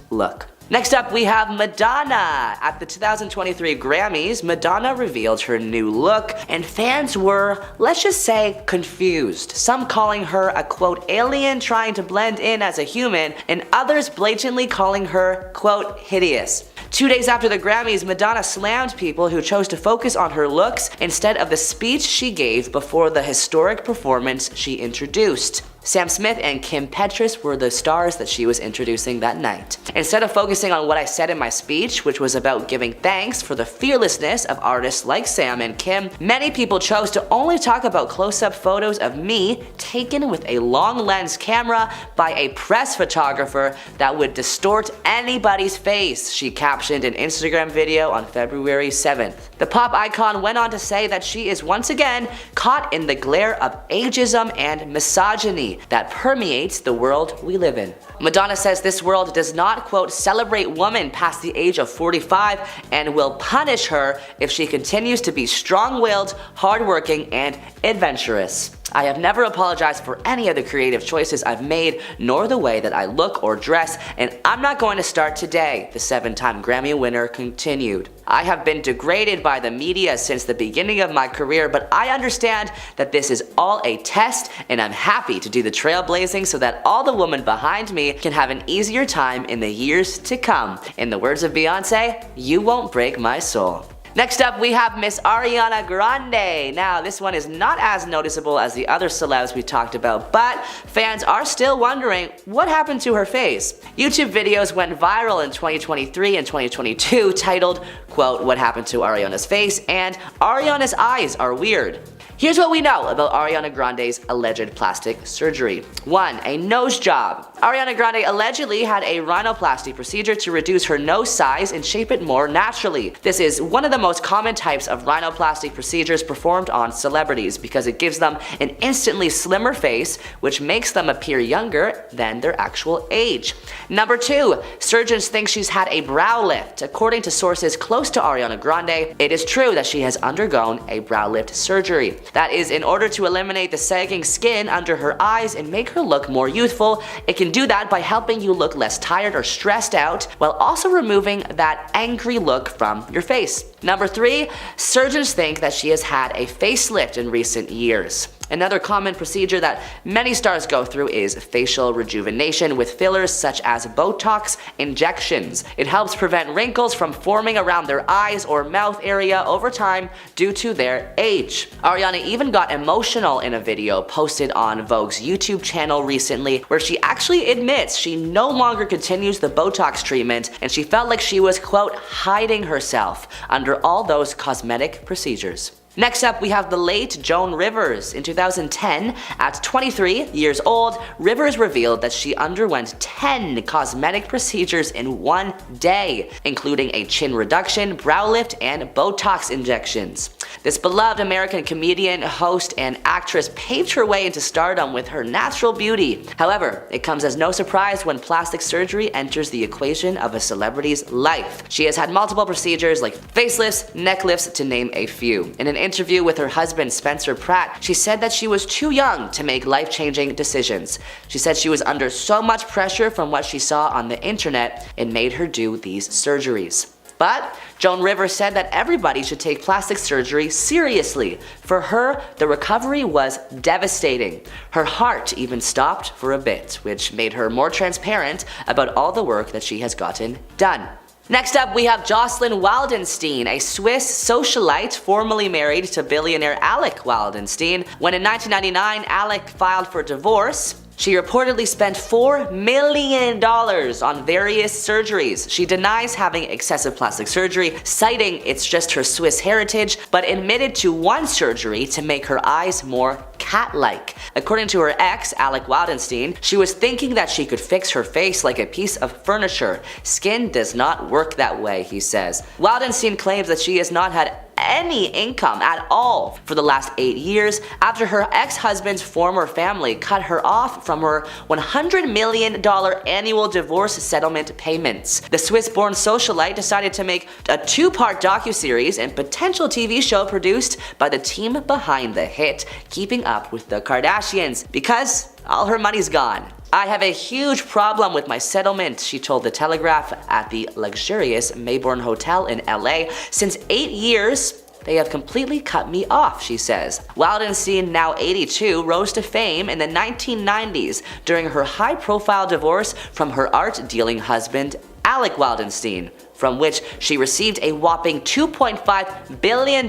look. Next up, we have Madonna. At the 2023 Grammys, Madonna revealed her new look, and fans were, let's just say, confused. Some calling her a quote alien trying to blend in as a human, and others blatantly calling her quote hideous. 2 days after the Grammys, Madonna slammed people who chose to focus on her looks instead of the speech she gave before the historic performance she introduced. Sam Smith and Kim Petras were the stars that she was introducing that night. Instead of focusing on what I said in my speech, which was about giving thanks for the fearlessness of artists like Sam and Kim, many people chose to only talk about close-up photos of me taken with a long lens camera by a press photographer that would distort anybody's face, she captioned an Instagram video on February 7th. The pop icon went on to say that she is once again caught in the glare of ageism and misogyny that permeates the world we live in. Madonna says this world does not, quote, celebrate women past the age of 45 and will punish her if she continues to be strong-willed, hardworking, and adventurous. I have never apologized for any of the creative choices I've made, nor the way that I look or dress, and I'm not going to start today, the 7-time Grammy winner continued. I have been degraded by the media since the beginning of my career, but I understand that this is all a test, and I'm happy to do the trailblazing so that all the women behind me can have an easier time in the years to come. In the words of Beyonce, you won't break my soul. Next up, we have Miss Ariana Grande. Now, this one is not as noticeable as the other celebs we talked about, but fans are still wondering what happened to her face. YouTube videos went viral in 2023 and 2022 titled, quote, what happened to Ariana's face, and Ariana's eyes are weird. Here's what we know about Ariana Grande's alleged plastic surgery. 1. A nose job. Ariana Grande allegedly had a rhinoplasty procedure to reduce her nose size and shape it more naturally. This is one of the most common types of rhinoplasty procedures performed on celebrities because it gives them an instantly slimmer face, which makes them appear younger than their actual age. Number 2. Surgeons think she's had a brow lift. According to sources close to Ariana Grande, it is true that she has undergone a brow lift surgery. That is in order to eliminate the sagging skin under her eyes and make her look more youthful. It can do that by helping you look less tired or stressed out while also removing that angry look from your face. Number 3, surgeons think that she has had a facelift in recent years. Another common procedure that many stars go through is facial rejuvenation with fillers such as Botox injections. It helps prevent wrinkles from forming around their eyes or mouth area over time due to their age. Ariana even got emotional in a video posted on Vogue's YouTube channel recently where she actually admits she no longer continues the Botox treatment and she felt like she was, quote, hiding herself under all those cosmetic procedures. Next up, we have the late Joan Rivers. In 2010, at 23 years old, Rivers revealed that she underwent 10 cosmetic procedures in one day, including a chin reduction, brow lift, and Botox injections. This beloved American comedian, host, and actress paved her way into stardom with her natural beauty. However, it comes as no surprise when plastic surgery enters the equation of a celebrity's life. She has had multiple procedures like facelifts, neck lifts, to name a few. In an interview with her husband Spencer Pratt, she said that she was too young to make life-changing decisions. She said she was under so much pressure from what she saw on the internet, it made her do these surgeries. But Joan Rivers said that everybody should take plastic surgery seriously. For her, the recovery was devastating. Her heart even stopped for a bit, which made her more transparent about all the work that she has gotten done. Next up, we have Jocelyn Wildenstein, a Swiss socialite formerly married to billionaire Alec Wildenstein. When in 1999 Alec filed for divorce, she reportedly spent $4 million on various surgeries. She denies having excessive plastic surgery, citing it's just her Swiss heritage, but admitted to one surgery to make her eyes more cat-like. According to her ex, Alec Wildenstein, she was thinking that she could fix her face like a piece of furniture. Skin does not work that way, he says. Wildenstein claims that she has not had any income at all for the last 8 years after her ex-husband's former family cut her off from her $100 million annual divorce settlement payments. The Swiss-born socialite decided to make a 2-part docuseries and potential TV show produced by the team behind the hit Keeping Up with the Kardashians because all her money's gone. I have a huge problem with my settlement, she told The Telegraph at the luxurious Mayborn Hotel in LA. Since 8 years, they have completely cut me off, she says. Wildenstein, now 82, rose to fame in the 1990s during her high-profile divorce from her art-dealing husband, Alec Wildenstein, from which she received a whopping $2.5 billion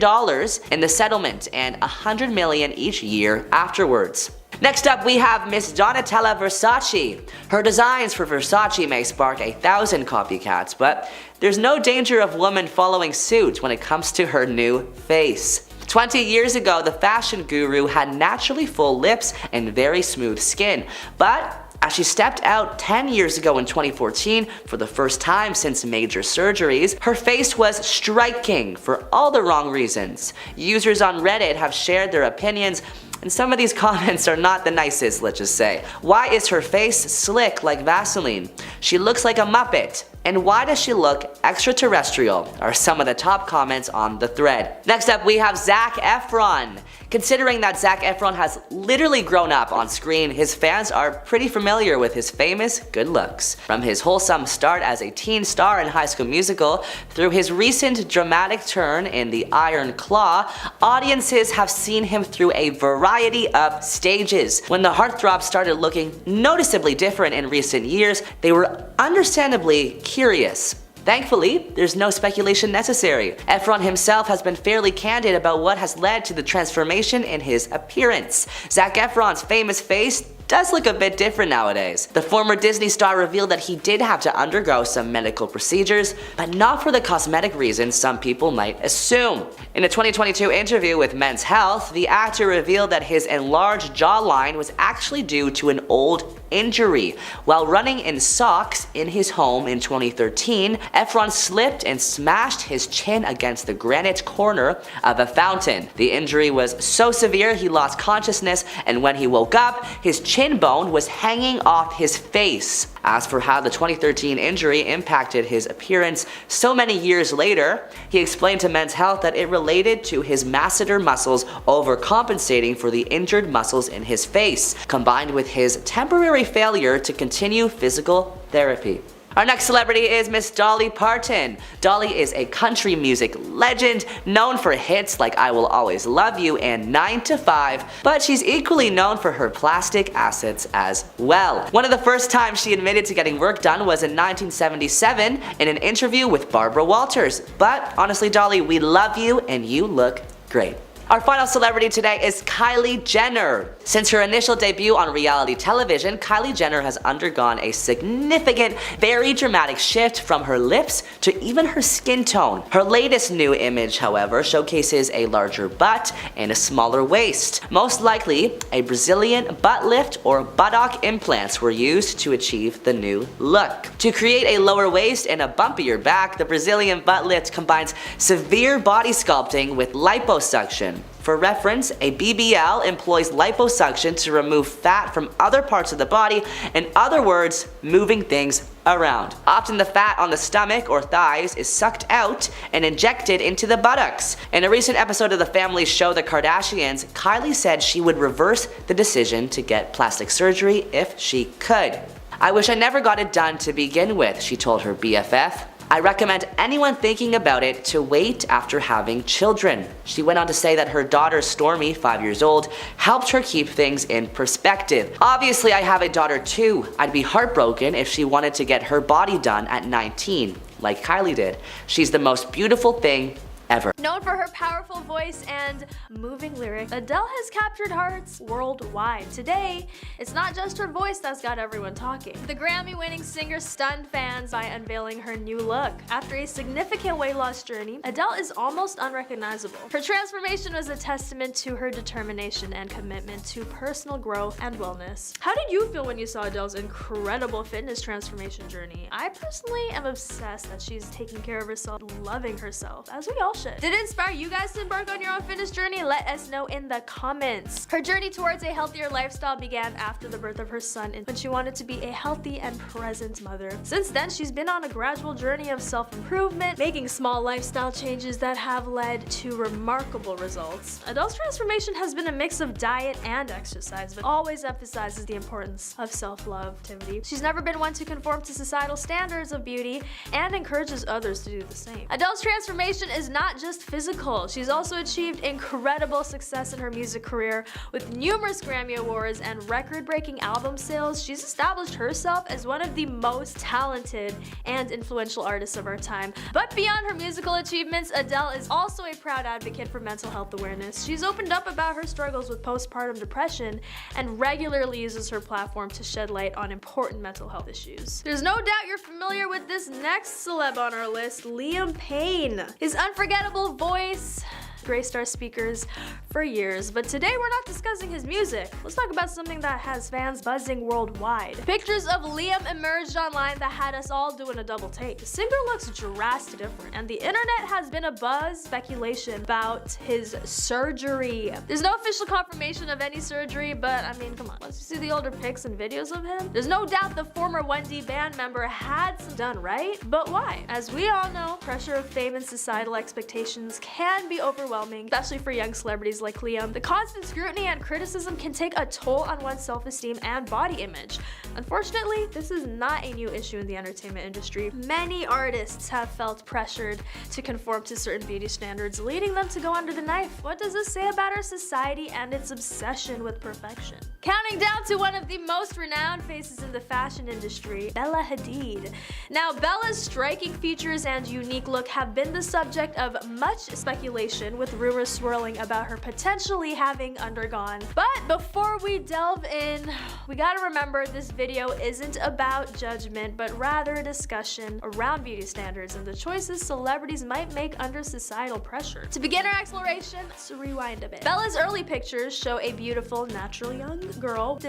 in the settlement and $100 million each year afterwards. Next up, we have Miss Donatella Versace. Her designs for Versace may spark 1,000 copycats, but there's no danger of women following suit when it comes to her new face. 20 years ago, the fashion guru had naturally full lips and very smooth skin, but as she stepped out 10 years ago in 2014 for the first time since major surgeries, her face was striking for all the wrong reasons. Users on Reddit have shared their opinions, and some of these comments are not the nicest, let's just say. Why is her face slick like Vaseline? She looks like a Muppet. And why does she look extraterrestrial? Are some of the top comments on the thread. Next up, we have Zac Efron. Considering that Zac Efron has literally grown up on screen, his fans are pretty familiar with his famous good looks. From his wholesome start as a teen star in High School Musical, through his recent dramatic turn in The Iron Claw, audiences have seen him through a variety of stages. When the heartthrob started looking noticeably different in recent years, they were understandably curious. Thankfully, there's no speculation necessary. Efron himself has been fairly candid about what has led to the transformation in his appearance. Zac Efron's famous face does look a bit different nowadays. The former Disney star revealed that he did have to undergo some medical procedures, but not for the cosmetic reasons some people might assume. In a 2022 interview with Men's Health, the actor revealed that his enlarged jawline was actually due to an old injury. While running in socks in his home in 2013, Efron slipped and smashed his chin against the granite corner of a fountain. The injury was so severe he lost consciousness, and when he woke up, his chin bone was hanging off his face. As for how the 2013 injury impacted his appearance so many years later, he explained to Men's Health that it related to his masseter muscles overcompensating for the injured muscles in his face, combined with his temporary failure to continue physical therapy. Our next celebrity is Miss Dolly Parton. Dolly is a country music legend known for hits like I Will Always Love You and 9 to 5, but she's equally known for her plastic assets as well. One of the first times she admitted to getting work done was in 1977 in an interview with Barbara Walters. But honestly, Dolly, we love you and you look great. Our final celebrity today is Kylie Jenner. Since her initial debut on reality television, Kylie Jenner has undergone a significant, very dramatic shift from her lips to even her skin tone. Her latest new image, however, showcases a larger butt and a smaller waist. Most likely, a Brazilian butt lift or buttock implants were used to achieve the new look. To create a lower waist and a bumpier back, the Brazilian butt lift combines severe body sculpting with liposuction. For reference, a BBL employs liposuction to remove fat from other parts of the body, in other words, moving things around. Often the fat on the stomach or thighs is sucked out and injected into the buttocks. In a recent episode of the family show The Kardashians, Kylie said she would reverse the decision to get plastic surgery if she could. "I wish I never got it done to begin with," she told her BFF. I recommend anyone thinking about it to wait after having children. She went on to say that her daughter Stormy, 5 years old, helped her keep things in perspective. Obviously, I have a daughter too. I'd be heartbroken if she wanted to get her body done at 19, like Kylie did. She's the most beautiful thing ever. Known for her powerful voice and moving lyrics, Adele has captured hearts worldwide. Today, it's not just her voice that's got everyone talking. The Grammy-winning singer stunned fans by unveiling her new look. After a significant weight loss journey, Adele is almost unrecognizable. Her transformation was a testament to her determination and commitment to personal growth and wellness. How did you feel when you saw Adele's incredible fitness transformation journey? I personally am obsessed that she's taking care of herself, loving herself, as we all should. Did it inspire you guys to embark on your own fitness journey? Let us know in the comments. Her journey towards a healthier lifestyle began after the birth of her son when she wanted to be a healthy and present mother. Since then, she's been on a gradual journey of self-improvement, making small lifestyle changes that have led to remarkable results. Adele's transformation has been a mix of diet and exercise, but always emphasizes the importance of self-love activity. She's never been one to conform to societal standards of beauty and encourages others to do the same. Adele's transformation is not just physical. She's also achieved incredible success in her music career with numerous Grammy Awards and record-breaking album sales. She's established herself as one of the most talented and influential artists of our time. But beyond her musical achievements, Adele is also a proud advocate for mental health awareness. She's opened up about her struggles with postpartum depression and regularly uses her platform to shed light on important mental health issues. There's no doubt you're familiar with this next celeb on our list, Liam Payne. His unforgettable voice graced our speakers for years, but today we're not discussing his music. Let's talk about something that has fans buzzing worldwide. Pictures of Liam emerged online that had us all doing a double take. The singer looks drastically different, and the internet has been abuzz speculation about his surgery. There's no official confirmation of any surgery, but I mean, come on, once you see the older pics and videos of him, there's no doubt the former 1D band member had some done, right? But why? As we all know, pressure of fame and societal expectations can be overwhelming, especially for young celebrities like Liam. The constant scrutiny and criticism can take a toll on one's self-esteem and body image. Unfortunately, this is not a new issue in the entertainment industry. Many artists have felt pressured to conform to certain beauty standards, leading them to go under the knife. What does this say about our society and its obsession with perfection? Counting down to one of the most renowned faces in the fashion industry, Bella Hadid. Now, Bella's striking features and unique look have been the subject of much speculation, with rumors swirling about her potentially having undergone. But before we delve in, we gotta remember this video isn't about judgment, but rather a discussion around beauty standards and the choices celebrities might make under societal pressure. To begin our exploration, let's rewind a bit. Bella's early pictures show a beautiful, natural young girl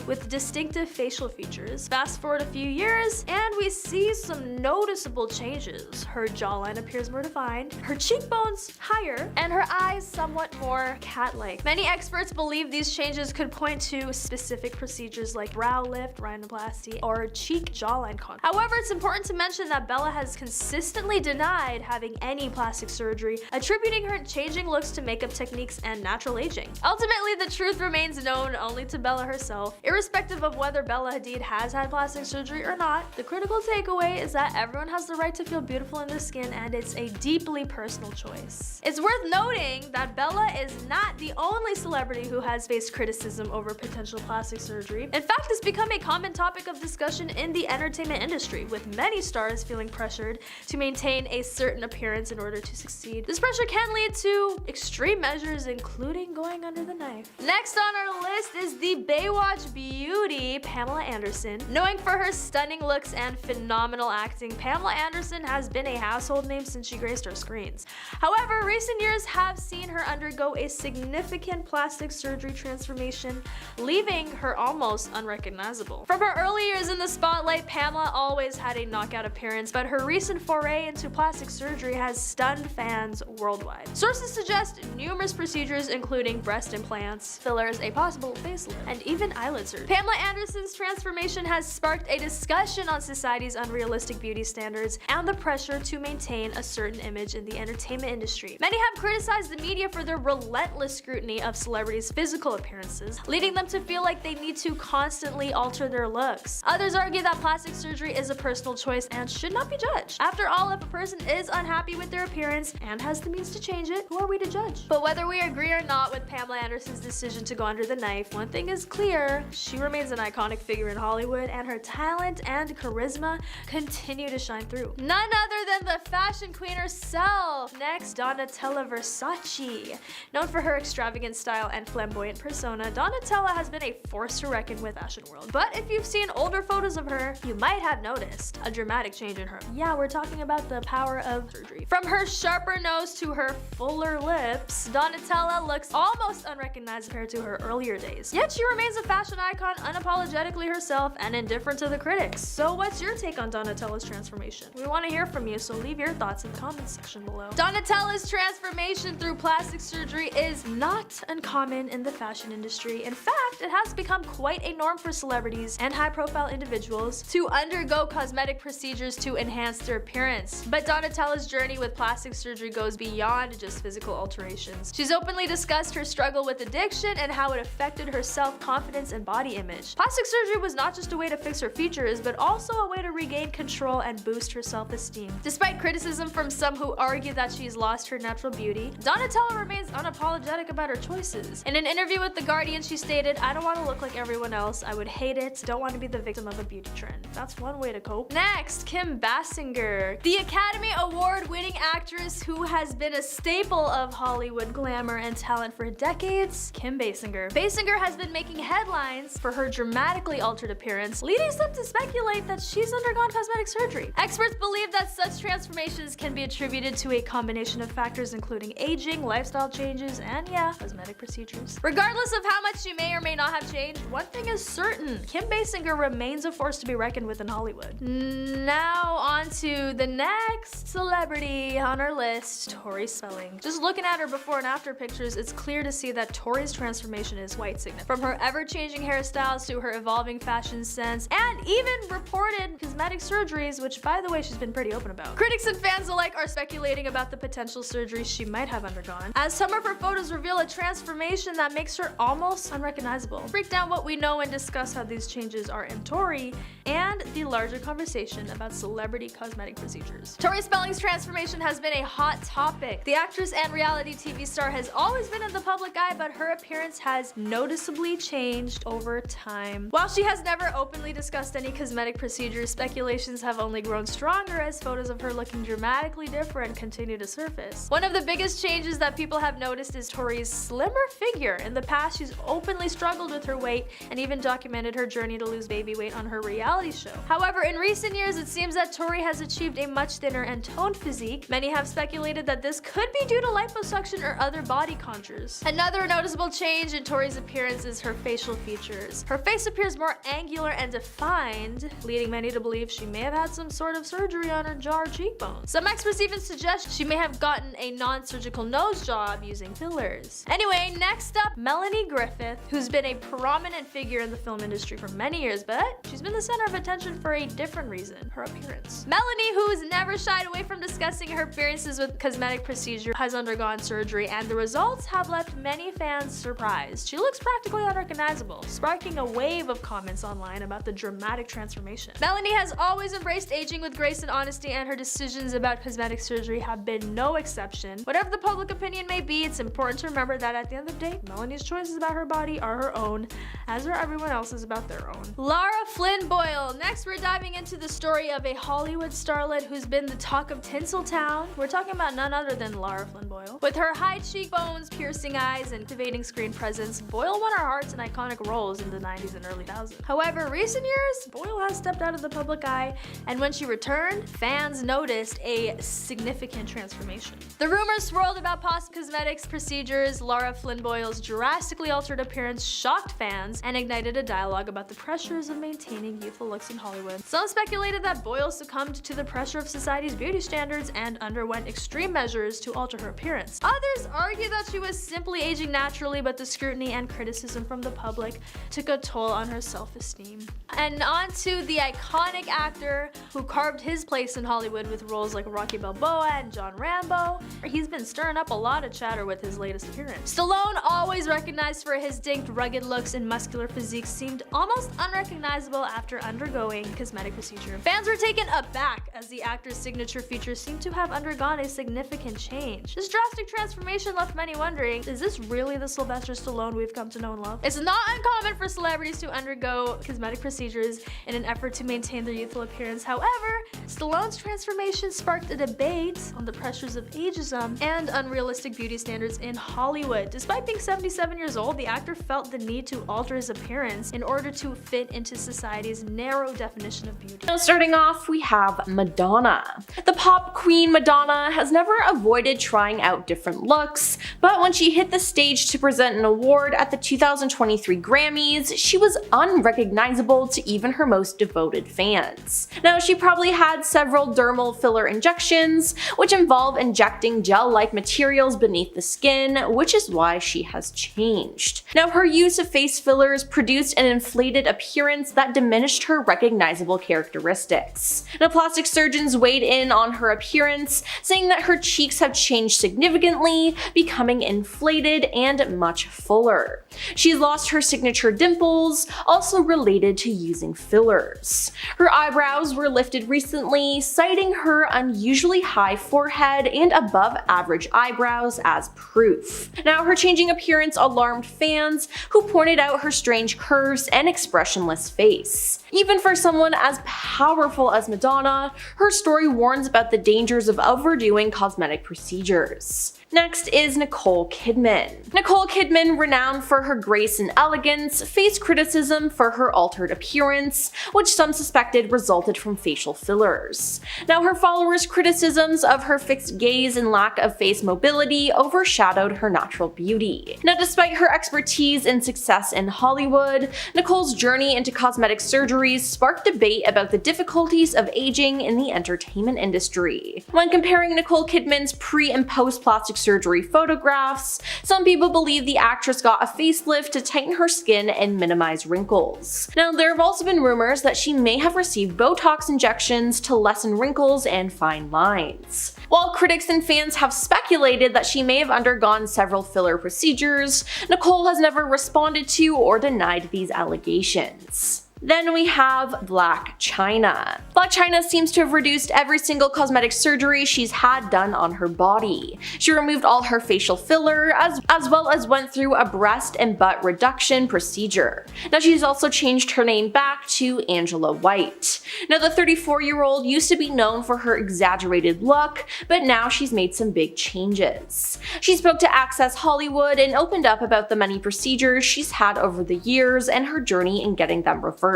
with distinctive facial features. Fast forward a few years, and we see some noticeable changes. Her jawline appears more defined, her cheekbones higher, and her eyes somewhat more cat-like. Many experts believe these changes could point to specific procedures like brow lift, rhinoplasty, or cheek jawline contour. However, it's important to mention that Bella has consistently denied having any plastic surgery, attributing her changing looks to makeup techniques and natural aging. Ultimately, the truth remains known only to Bella herself. Irrespective of whether Bella Hadid has had plastic surgery or not, the critical takeaway is that everyone has the right to feel beautiful in their skin, and it's a deeply personal choice. It's worth noting that Bella is not the only celebrity who has faced criticism over potential plastic surgery. In fact, it's become a common topic of discussion in the entertainment industry, with many stars feeling pressured to maintain a certain appearance in order to succeed. This pressure can lead to extreme measures, including going under the knife. Next on our list is the Baywatch beauty, Pamela Anderson. Knowing for her stunning looks and phenomenal acting, Pamela Anderson has been a household name since she graced our screens. However, recent years have seen her undergo a significant plastic surgery transformation, leaving her almost unrecognizable. From her early years in the spotlight, Pamela always had a knockout appearance, but her recent foray into plastic surgery has stunned fans worldwide. Sources suggest numerous procedures, including breast implants, fillers, a possible facelift, and even eyelid surgery. Pamela Anderson's transformation has sparked a discussion on society's unrealistic beauty standards and the pressure to maintain a certain image in the entertainment industry. Many have criticized the media for their relentless scrutiny of celebrities' physical appearances, leading them to feel like they need to constantly alter their looks. Others argue that plastic surgery is a personal choice and should not be judged. After all, if a person is unhappy with their appearance and has the means to change it, who are we to judge? But whether we agree or not with Pamela Anderson's decision to go under the knife, one thing is clear: she remains an iconic figure in Hollywood, and her talent and charisma continue to shine through. None other than the fashion queen herself. Next, Donatella Versace. Known for her extravagant style and flamboyant persona, Donatella has been a force to reckon with fashion world. But if you've seen older photos of her, you might have noticed a dramatic change in her. Yeah, we're talking about the power of surgery. From her sharper nose to her fuller lips, Donatella looks almost unrecognizable compared to her earlier days. Yet she remains a fashion icon unapologetically herself and indifferent to the critics. So what's your take on Donatella's transformation? We want to hear from you, so leave your thoughts in the comments section below. Donatella's transformation through plastic surgery is not uncommon in the fashion industry. In fact, it has become quite a norm for celebrities and high-profile individuals to undergo cosmetic procedures to enhance their appearance. But Donatella's journey with plastic surgery goes beyond just physical alterations. She's openly discussed her struggle with addiction and how it affected her self-confidence and body image. Plastic surgery was not just a way to fix her features, but also a way to regain control and boost her self-esteem. Despite criticism from some who argue that she's lost her natural beauty, Donatella remains unapologetic about her choices. In an interview with The Guardian, she stated, "I don't want to look like everyone else. I would hate it. Don't want to be the victim of a beauty trend." That's one way to cope. Next, Kim Basinger. The Academy Award-winning actress who has been a staple of Hollywood glamour and talent for decades, Kim Basinger. Basinger has been making headlines for her dramatically altered appearance, leading some to speculate that she's undergone cosmetic surgery. Experts believe that such transformations can be attributed to a combination of factors including aging, lifestyle changes, and cosmetic procedures. Regardless of how much she may or may not have changed, one thing is certain: Kim Basinger remains a force to be reckoned with in Hollywood. Now on to the next celebrity on our list, Tori Spelling. Just looking at her before and after pictures, it's clear to see that Tori's transformation is quite significant. From her ever-changing hairstyles to her evolving fashion sense, and even reported cosmetic surgeries, which by the way she's been pretty open about. Critics and fans alike are speculating about the potential surgeries she might have undergone, as some of her photos reveal a transformation that makes her almost unrecognizable. Break down what we know and discuss how these changes are in Tori and the larger conversation about celebrity cosmetic procedures. Tori Spelling's transformation has been a hot topic. The actress and reality TV star has always been in the public eye, but her appearance has noticeably changed over time. While she has never openly discussed any cosmetic procedures, speculations have only grown stronger as photos of her looking dramatically different continue to surface. One of the biggest changes that people have noticed is Tori's slimmer figure. In the past, she's openly struggled with her weight and even documented her journey to lose baby weight on her reality show. However, in recent years, it seems that Tori has achieved a much thinner and toned physique. Many have speculated that this could be due to liposuction or other body contours. Another noticeable change in Tori's appearance is her facial features. Her face appears more angular and defined, leading many to believe she may have had some sort of surgery on her jaw or cheekbones. Some experts even suggest she may have gotten a non-surgical nose job using fillers. Anyway, next up, Melanie Griffith, who's been a prominent figure in the film industry for many years, but she's been the center of attention for a different reason: her appearance. Melanie, who has never shied away from discussing her experiences with cosmetic procedure, has undergone surgery, and the results have left many fans surprised. She looks practically unrecognizable, sparking a wave of comments online about the dramatic transformation. Melanie has always embraced aging with grace and honesty, and her decisions about cosmetic surgery have been no exception. Whatever the public opinion may be, it's important to remember that at the end of the day, Melanie's choices about her body are her own, as are everyone else's about their own. Lara Flynn Boyle. Next, we're diving into the story of a Hollywood starlet who's been the talk of Tinseltown. We're talking about none other than Lara Flynn Boyle. With her high cheekbones, piercing eyes, and activating screen presence, Boyle won our hearts in iconic roles in the 90s and early 2000s. However, recent years, Boyle has stepped out of the public eye, and when she returned, fans noticed a significant transformation. The rumors swirled about possible cosmetics procedures. Lara Flynn Boyle's drastically altered appearance shocked fans and ignited a dialogue about the pressures of maintaining youthful looks in Hollywood. Some speculated that Boyle succumbed to the pressure of society's beauty standards and underwent extreme measures to alter her appearance. Others argue that she was simply aging naturally, but the scrutiny and criticism from the public took a toll on her self-esteem. And on to the iconic actor who carved his place in Hollywood with roles like Rocky Balboa and John Rambo. He's been stirring up a lot of chatter with his latest appearance. Stallone, always recognized for his distinct, rugged looks and muscular physique, seemed almost unrecognizable after undergoing cosmetic procedure. Fans were taken aback as the actor's signature features seemed to have undergone a significant change. This drastic transformation left many wondering, is this really the Sylvester Stallone we've come to know and love? It's not uncommon for celebrities to undergo cosmetic procedures in an effort to maintain their youthful appearance. However, Stallone's transformation sparked a debate on the pressures of ageism and unrealistic beauty standards in Hollywood. Despite being 77 years old, the actor felt the need to alter his appearance in order to fit into society's narrow definition of beauty. Now, starting off, we have Madonna. The pop queen Madonna has never avoided trying out different looks, but when she hit the stage to present an award at the 2023 Grammys, she was unrecognizable to even her most devoted fans. Now, she probably had several dermal filler injections, which involve injecting gel-like materials beneath the skin, which is why she has changed. Now, her use of face fillers produced an inflated appearance that diminished her recognizable characteristics. Now, plastic surgeons weighed in on her appearance, saying that her cheeks have changed significantly, becoming inflated and much fuller. She's lost her signature dimples, also related to using fillers. Her eyebrows were lifted recently, citing her unusually high forehead and above average eyebrows as proof. Now, her changing appearance alarmed fans, who pointed out her strange curves and expressionless face. Even for someone as powerful as Madonna, her story warns about the dangers of overdoing cosmetic procedures. Next is Nicole Kidman. Nicole Kidman, renowned for her grace and elegance, faced criticism for her altered appearance, which some suspected resulted from facial fillers. Now, her followers' criticisms of her fixed gaze and lack of face mobility overshadowed her natural beauty. Now, despite her expertise and success in Hollywood, Nicole's journey into cosmetic surgeries sparked debate about the difficulties of aging in the entertainment industry. When comparing Nicole Kidman's pre- and post-plastic surgery photographs, some people believe the actress got a facelift to tighten her skin and minimize wrinkles. Now, there have also been rumors that she may have received Botox injections to lessen wrinkles and fine lines. While critics and fans have speculated that she may have undergone several filler procedures, Nicole has never responded to or denied these allegations. Then we have Blac Chyna. Blac Chyna seems to have reduced every single cosmetic surgery she's had done on her body. She removed all her facial filler, as well as went through a breast and butt reduction procedure. Now, she's also changed her name back to Angela White. Now, the 34-year-old used to be known for her exaggerated look, but now she's made some big changes. She spoke to Access Hollywood and opened up about the many procedures she's had over the years and her journey in getting them reversed.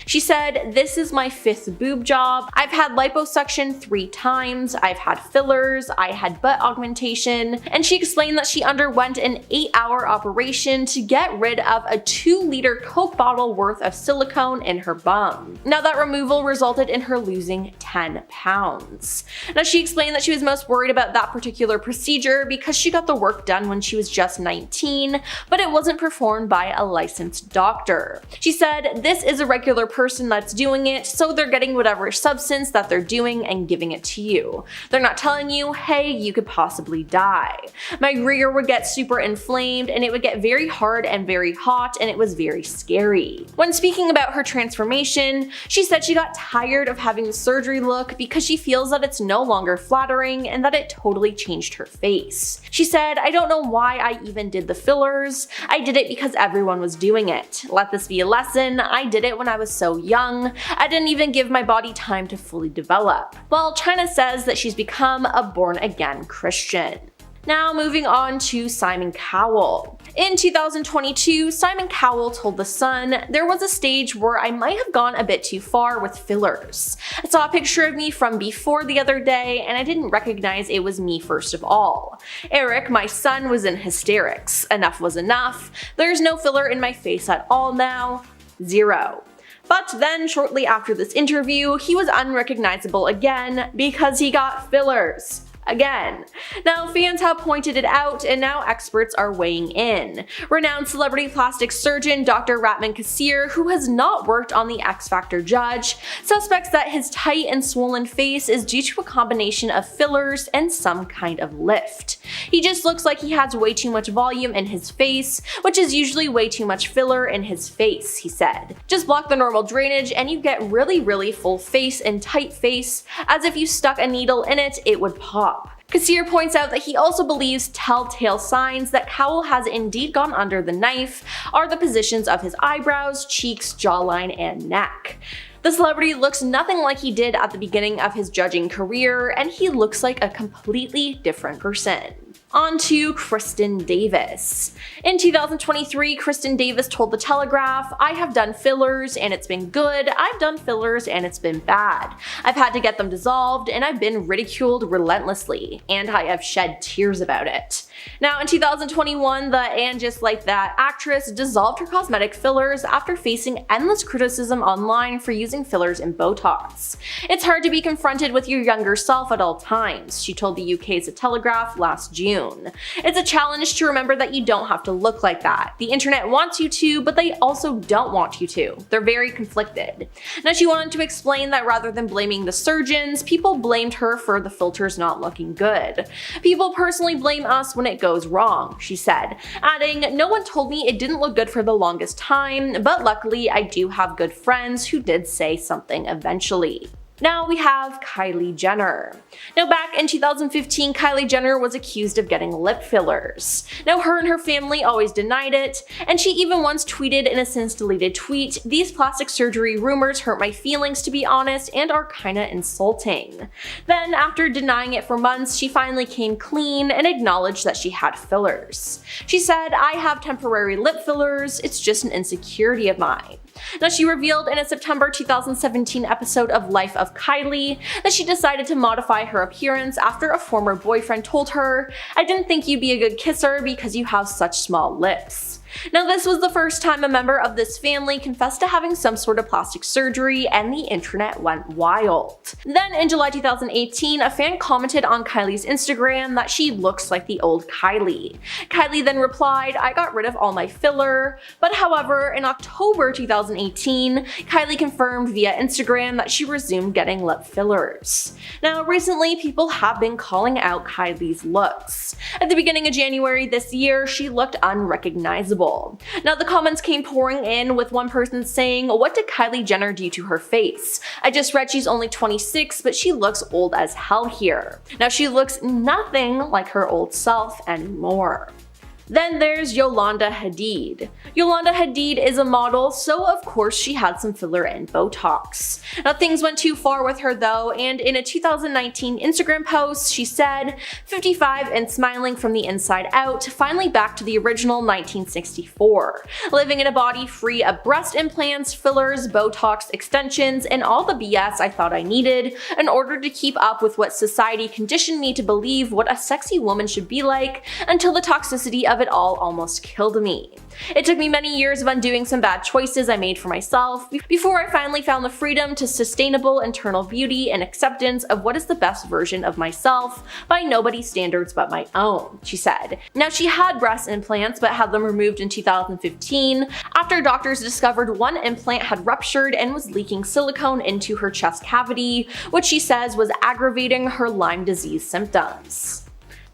She said, "This is my 5th boob job. I've had liposuction 3 times, I've had fillers, I had butt augmentation," and she explained that she underwent an 8-hour operation to get rid of a 2-liter Coke bottle worth of silicone in her bum. Now, that removal resulted in her losing 10 pounds. Now, she explained that she was most worried about that particular procedure because she got the work done when she was just 19, but it wasn't performed by a licensed doctor. She said, "This is a regular person that's doing it, so they're getting whatever substance that they're doing and giving it to you. They're not telling you, hey, you could possibly die. My rear would get super inflamed and it would get very hard and very hot, and it was very scary." When speaking about her transformation, she said she got tired of having the surgery look because she feels that it's no longer flattering and that it totally changed her face. She said, "I don't know why I even did the fillers. I did it because everyone was doing it. Let this be a lesson. I did it when I was so young. I didn't even give my body time to fully develop." While Chyna says that she's become a born-again Christian. Now, moving on to Simon Cowell. In 2022, Simon Cowell told The Sun, "There was a stage where I might have gone a bit too far with fillers. I saw a picture of me from before the other day and I didn't recognize it was me first of all. Eric, my son, was in hysterics. Enough was enough. There's no filler in my face at all now. Zero." But then, shortly after this interview, he was unrecognizable again because he got fillers. Again. Now, fans have pointed it out, and now experts are weighing in. Renowned celebrity plastic surgeon Dr. Ratman Kassir, who has not worked on the X Factor judge, suspects that his tight and swollen face is due to a combination of fillers and some kind of lift. He just looks like he has way too much volume in his face, which is usually way too much filler in his face, he said. Just block the normal drainage and you get really full face and tight face, as if you stuck a needle in it, it would pop. Kassir points out that he also believes telltale signs that Cowell has indeed gone under the knife are the positions of his eyebrows, cheeks, jawline, and neck. The celebrity looks nothing like he did at the beginning of his judging career, and he looks like a completely different person. On to Kristen Davis. In 2023, Kristen Davis told The Telegraph, "I have done fillers and it's been good, I've done fillers and it's been bad. I've had to get them dissolved and I've been ridiculed relentlessly, and I have shed tears about it." Now in 2021, the "and just like that" actress dissolved her cosmetic fillers after facing endless criticism online for using fillers and Botox. "It's hard to be confronted with your younger self at all times," she told the UK's The Telegraph last June. "It's a challenge to remember that you don't have to look like that. The internet wants you to, but they also don't want you to. They're very conflicted." Now she wanted to explain that rather than blaming the surgeons, people blamed her for the filters not looking good. "People personally blame us when it goes wrong," she said, adding, "No one told me it didn't look good for the longest time, but luckily I do have good friends who did say something eventually." Now we have Kylie Jenner. Now back in 2015, Kylie Jenner was accused of getting lip fillers. Now her and her family always denied it, and she even once tweeted in a since deleted tweet, "These plastic surgery rumors hurt my feelings, to be honest, and are kinda insulting." Then after denying it for months, she finally came clean and acknowledged that she had fillers. She said, "I have temporary lip fillers, it's just an insecurity of mine." Now she revealed in a September 2017 episode of Life of Kylie that she decided to modify her appearance after a former boyfriend told her, "I didn't think you'd be a good kisser because you have such small lips." Now this was the first time a member of this family confessed to having some sort of plastic surgery, and the internet went wild. Then in July 2018, a fan commented on Kylie's Instagram that she looks like the old Kylie. Kylie then replied, "I got rid of all my filler," but however, in October 2018, Kylie confirmed via Instagram that she resumed getting lip fillers. Now recently, people have been calling out Kylie's looks. At the beginning of January this year, she looked unrecognizable. Now the comments came pouring in, with one person saying, "What did Kylie Jenner do to her face? I just read she's only 26, but she looks old as hell here." Now she looks nothing like her old self anymore. Then there's Yolanda Hadid. Yolanda Hadid is a model, so of course she had some filler and Botox. Now things went too far with her though, and in a 2019 Instagram post she said, "55 and smiling from the inside out, finally back to the original 1964. Living in a body free of breast implants, fillers, Botox, extensions, and all the BS I thought I needed in order to keep up with what society conditioned me to believe what a sexy woman should be like, until the toxicity of it all almost killed me. It took me many years of undoing some bad choices I made for myself before I finally found the freedom to sustainable internal beauty and acceptance of what is the best version of myself by nobody's standards but my own," she said. Now she had breast implants but had them removed in 2015 after doctors discovered one implant had ruptured and was leaking silicone into her chest cavity, which she says was aggravating her Lyme disease symptoms.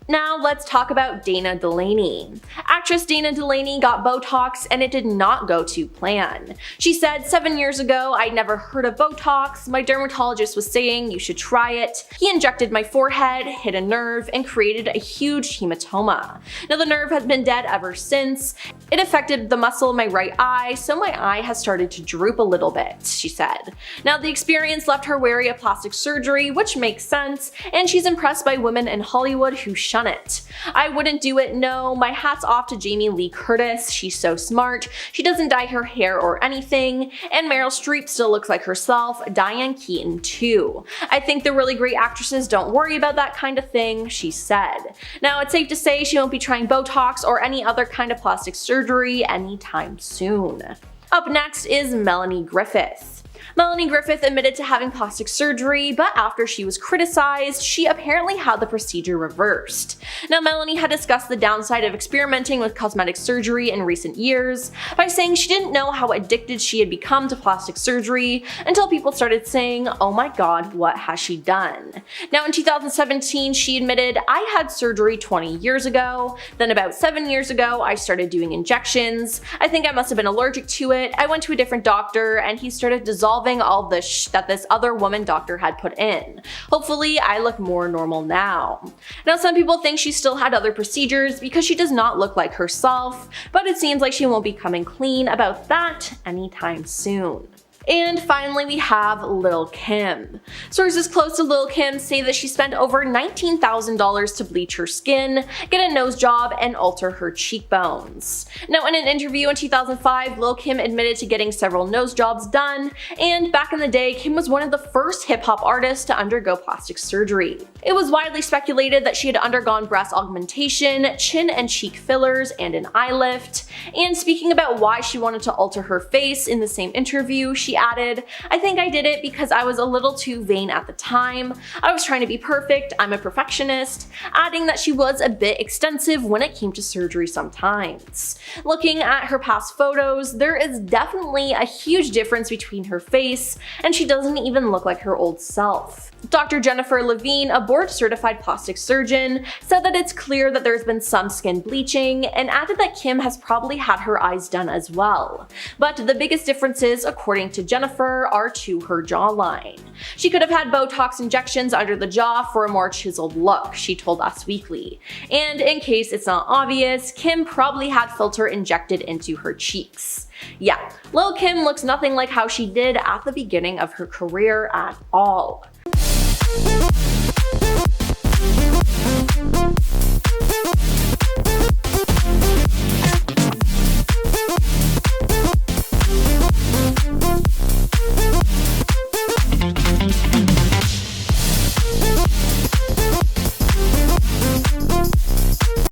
Now let's talk about Dana Delaney. Actress Dana Delaney got Botox and it did not go to plan. She said, 7 years ago, I'd never heard of Botox. My dermatologist was saying you should try it. He injected my forehead, hit a nerve, and created a huge hematoma. Now the nerve has been dead ever since. It affected the muscle in my right eye, so my eye has started to droop a little bit, she said. Now the experience left her wary of plastic surgery, which makes sense, and she's impressed by women in Hollywood who shun it. I wouldn't do it, no. My hat's off to Jamie Lee Curtis. She's so smart. She doesn't dye her hair or anything. And Meryl Streep still looks like herself. Diane Keaton too. I think the really great actresses don't worry about that kind of thing, she said. Now it's safe to say she won't be trying Botox or any other kind of plastic surgery anytime soon. Up next is Melanie Griffith. Melanie Griffith admitted to having plastic surgery, but after she was criticized, she apparently had the procedure reversed. Now, Melanie had discussed the downside of experimenting with cosmetic surgery in recent years by saying she didn't know how addicted she had become to plastic surgery until people started saying, "Oh my god, what has she done?" Now, in 2017, she admitted, "I had surgery 20 years ago, then about 7 years ago I started doing injections. I think I must have been allergic to it. I went to a different doctor and he started dissolving all the that this other woman doctor had put in. Hopefully I look more normal now." Now, some people think she still had other procedures because she does not look like herself, but it seems like she won't be coming clean about that anytime soon. And finally, we have Lil' Kim. Sources close to Lil' Kim say that she spent over $19,000 to bleach her skin, get a nose job, and alter her cheekbones. Now, in an interview in 2005, Lil' Kim admitted to getting several nose jobs done, and back in the day, Kim was one of the first hip-hop artists to undergo plastic surgery. It was widely speculated that she had undergone breast augmentation, chin and cheek fillers, and an eye lift. And speaking about why she wanted to alter her face in the same interview, she added, "I think I did it because I was a little too vain at the time. I was trying to be perfect, I'm a perfectionist," adding that she was a bit extensive when it came to surgery sometimes. Looking at her past photos, there is definitely a huge difference between her face, and she doesn't even look like her old self. Dr. Jennifer Levine, a board-certified plastic surgeon, said that it's clear that there's been some skin bleaching, and added that Kim has probably had her eyes done as well. But the biggest differences, according to Jennifer, are to her jawline. She could have had Botox injections under the jaw for a more chiseled look, she told Us Weekly. And in case it's not obvious, Kim probably had filter injected into her cheeks. Yeah, Lil' Kim looks nothing like how she did at the beginning of her career at all.